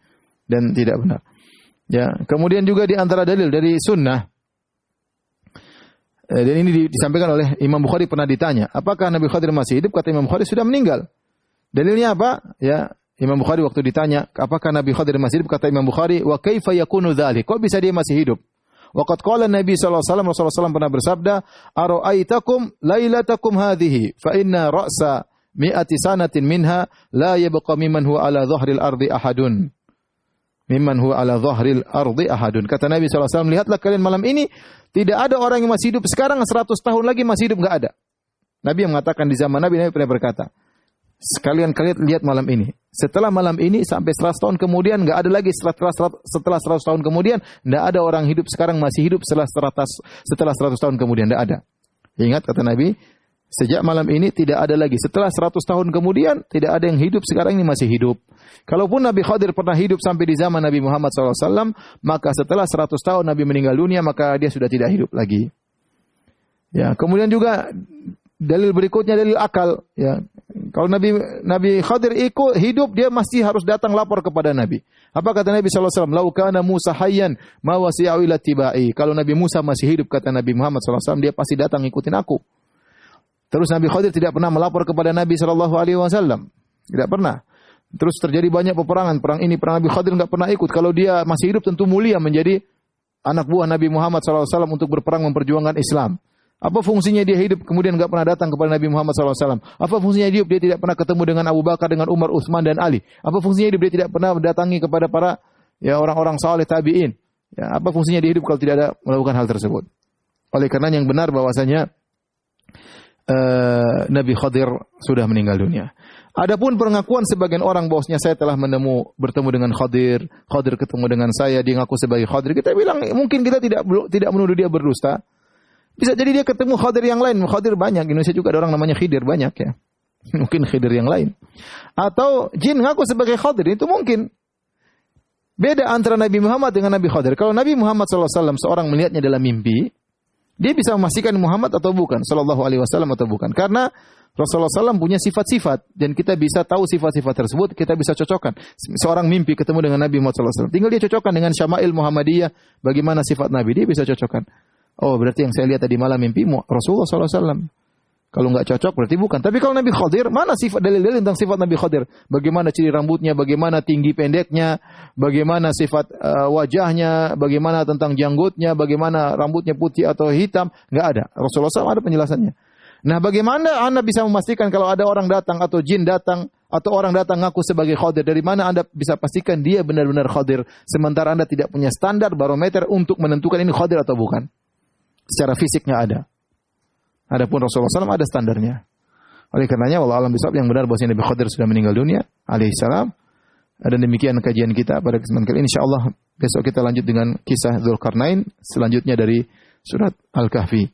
Dan tidak benar. Ya, kemudian juga di antara dalil dari sunnah, dan ini disampaikan oleh Imam Bukhari, pernah ditanya, apakah Nabi Khadir masih hidup? Kata Imam Bukhari, sudah meninggal. Dalilnya apa? Ya, Imam Bukhari waktu ditanya, apakah Nabi Khadir masih hidup? Kata Imam Bukhari, wa kaifa yakunu dzalik? Kok bisa dia masih hidup? Waqad qala Nabi sallallahu alaihi wasallam, Rasulullah SAW pernah bersabda, "Ara'aitakum lailatakum hadhihi fa inna ra'sa mi'ati sanatin minha la yabqa mimman huwa ala dhahril ardi ahadun." Mimman huwa ala dhahril ardi ahadun. Kata Nabi sallallahu alaihi wasallam, lihatlah kalian malam ini tidak ada orang yang masih hidup sekarang, 100 tahun lagi masih hidup, enggak ada. Nabi yang mengatakan di zaman Nabi pernah berkata, sekalian kalian lihat malam ini. Setelah malam ini sampai 100 tahun kemudian enggak ada lagi, setelah 100 tahun kemudian enggak ada orang hidup sekarang masih hidup setelah 100 tahun kemudian, enggak ada. Ingat kata Nabi, sejak malam ini tidak ada lagi. Setelah 100 tahun kemudian tidak ada yang hidup sekarang ini masih hidup. Kalaupun Nabi Khadir pernah hidup sampai di zaman Nabi Muhammad SAW, maka setelah 100 tahun Nabi meninggal dunia, maka dia sudah tidak hidup lagi. Ya, kemudian juga dalil berikutnya dalil akal, ya. Kalau Nabi Khadir hidup, dia masih harus datang lapor kepada Nabi. Apa kata Nabi SAW? Lau kana Musa hayyan ma wasi'u ila tibai. Kalau Nabi Musa masih hidup, kata Nabi Muhammad SAW, dia pasti datang ngikutin aku. Terus Nabi Khadir tidak pernah melapor kepada Nabi SAW. Tidak pernah. Terus terjadi banyak peperangan. Perang ini, perang Nabi Khadir tidak pernah ikut. Kalau dia masih hidup, tentu mulia menjadi anak buah Nabi Muhammad SAW untuk berperang memperjuangkan Islam. Apa fungsinya dia hidup kemudian enggak pernah datang kepada Nabi Muhammad SAW? Apa fungsinya hidup dia tidak pernah ketemu dengan Abu Bakar, dengan Umar, Utsman dan Ali? Apa fungsinya hidup dia tidak pernah mendatangi kepada para orang-orang saleh tabi'in? Ya, apa fungsinya dia hidup kalau tidak ada melakukan hal tersebut? Oleh karena yang benar bahwasanya Nabi Khadir sudah meninggal dunia. Adapun pengakuan sebagian orang bahwasanya saya telah bertemu dengan Khadir, Khadir ketemu dengan saya, dia ngaku sebagai Khadir. Kita bilang mungkin kita tidak menuduh dia berdusta. Bisa jadi dia ketemu Khadir yang lain. Khadir banyak. Di Indonesia juga ada orang namanya Khidir banyak, ya. Mungkin Khidir yang lain. Atau jin ngaku sebagai Khadir. Itu mungkin. Beda antara Nabi Muhammad dengan Nabi Khadir. Kalau Nabi Muhammad SAW seorang melihatnya dalam mimpi, dia bisa memastikan Muhammad atau bukan, Sallallahu Alaihi Wasallam atau bukan. Karena Rasulullah SAW punya sifat-sifat. Dan kita bisa tahu sifat-sifat tersebut. Kita bisa cocokkan. Seorang mimpi ketemu dengan Nabi Muhammad SAW. Tinggal dia cocokkan dengan Syama'il Muhammadiyah. Bagaimana sifat Nabi. Dia bisa cocokkan. Oh, berarti yang saya lihat tadi malam mimpimu Rasulullah SAW. Kalau enggak cocok berarti bukan. Tapi kalau Nabi Khadir, mana sifat dalil-dalil tentang sifat Nabi Khadir? Bagaimana ciri rambutnya, bagaimana tinggi pendeknya, bagaimana sifat wajahnya, bagaimana tentang janggutnya, bagaimana rambutnya putih atau hitam? Enggak ada. Rasulullah SAW ada penjelasannya. Nah, bagaimana Anda bisa memastikan kalau ada orang datang atau jin datang atau orang datang ngaku sebagai Khadir? Dari mana Anda bisa pastikan dia benar-benar Khadir sementara Anda tidak punya standar barometer untuk menentukan ini Khadir atau bukan? Secara fisiknya ada. Adapun Rasulullah SAW ada standarnya. Oleh karenanya, wallahu a'lam bishawab, yang benar bahwa Nabi Khadir sudah meninggal dunia, alaihissalam. Dan demikian kajian kita pada kesempatan kali ini. Insyaallah besok kita lanjut dengan kisah Dzulqarnain selanjutnya dari surat Al-Kahfi.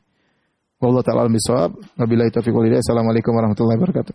Wallahu ta'ala a'lam bishawab. Wabillahi taufiq wal hidayah. Assalamualaikum warahmatullahi wabarakatuh.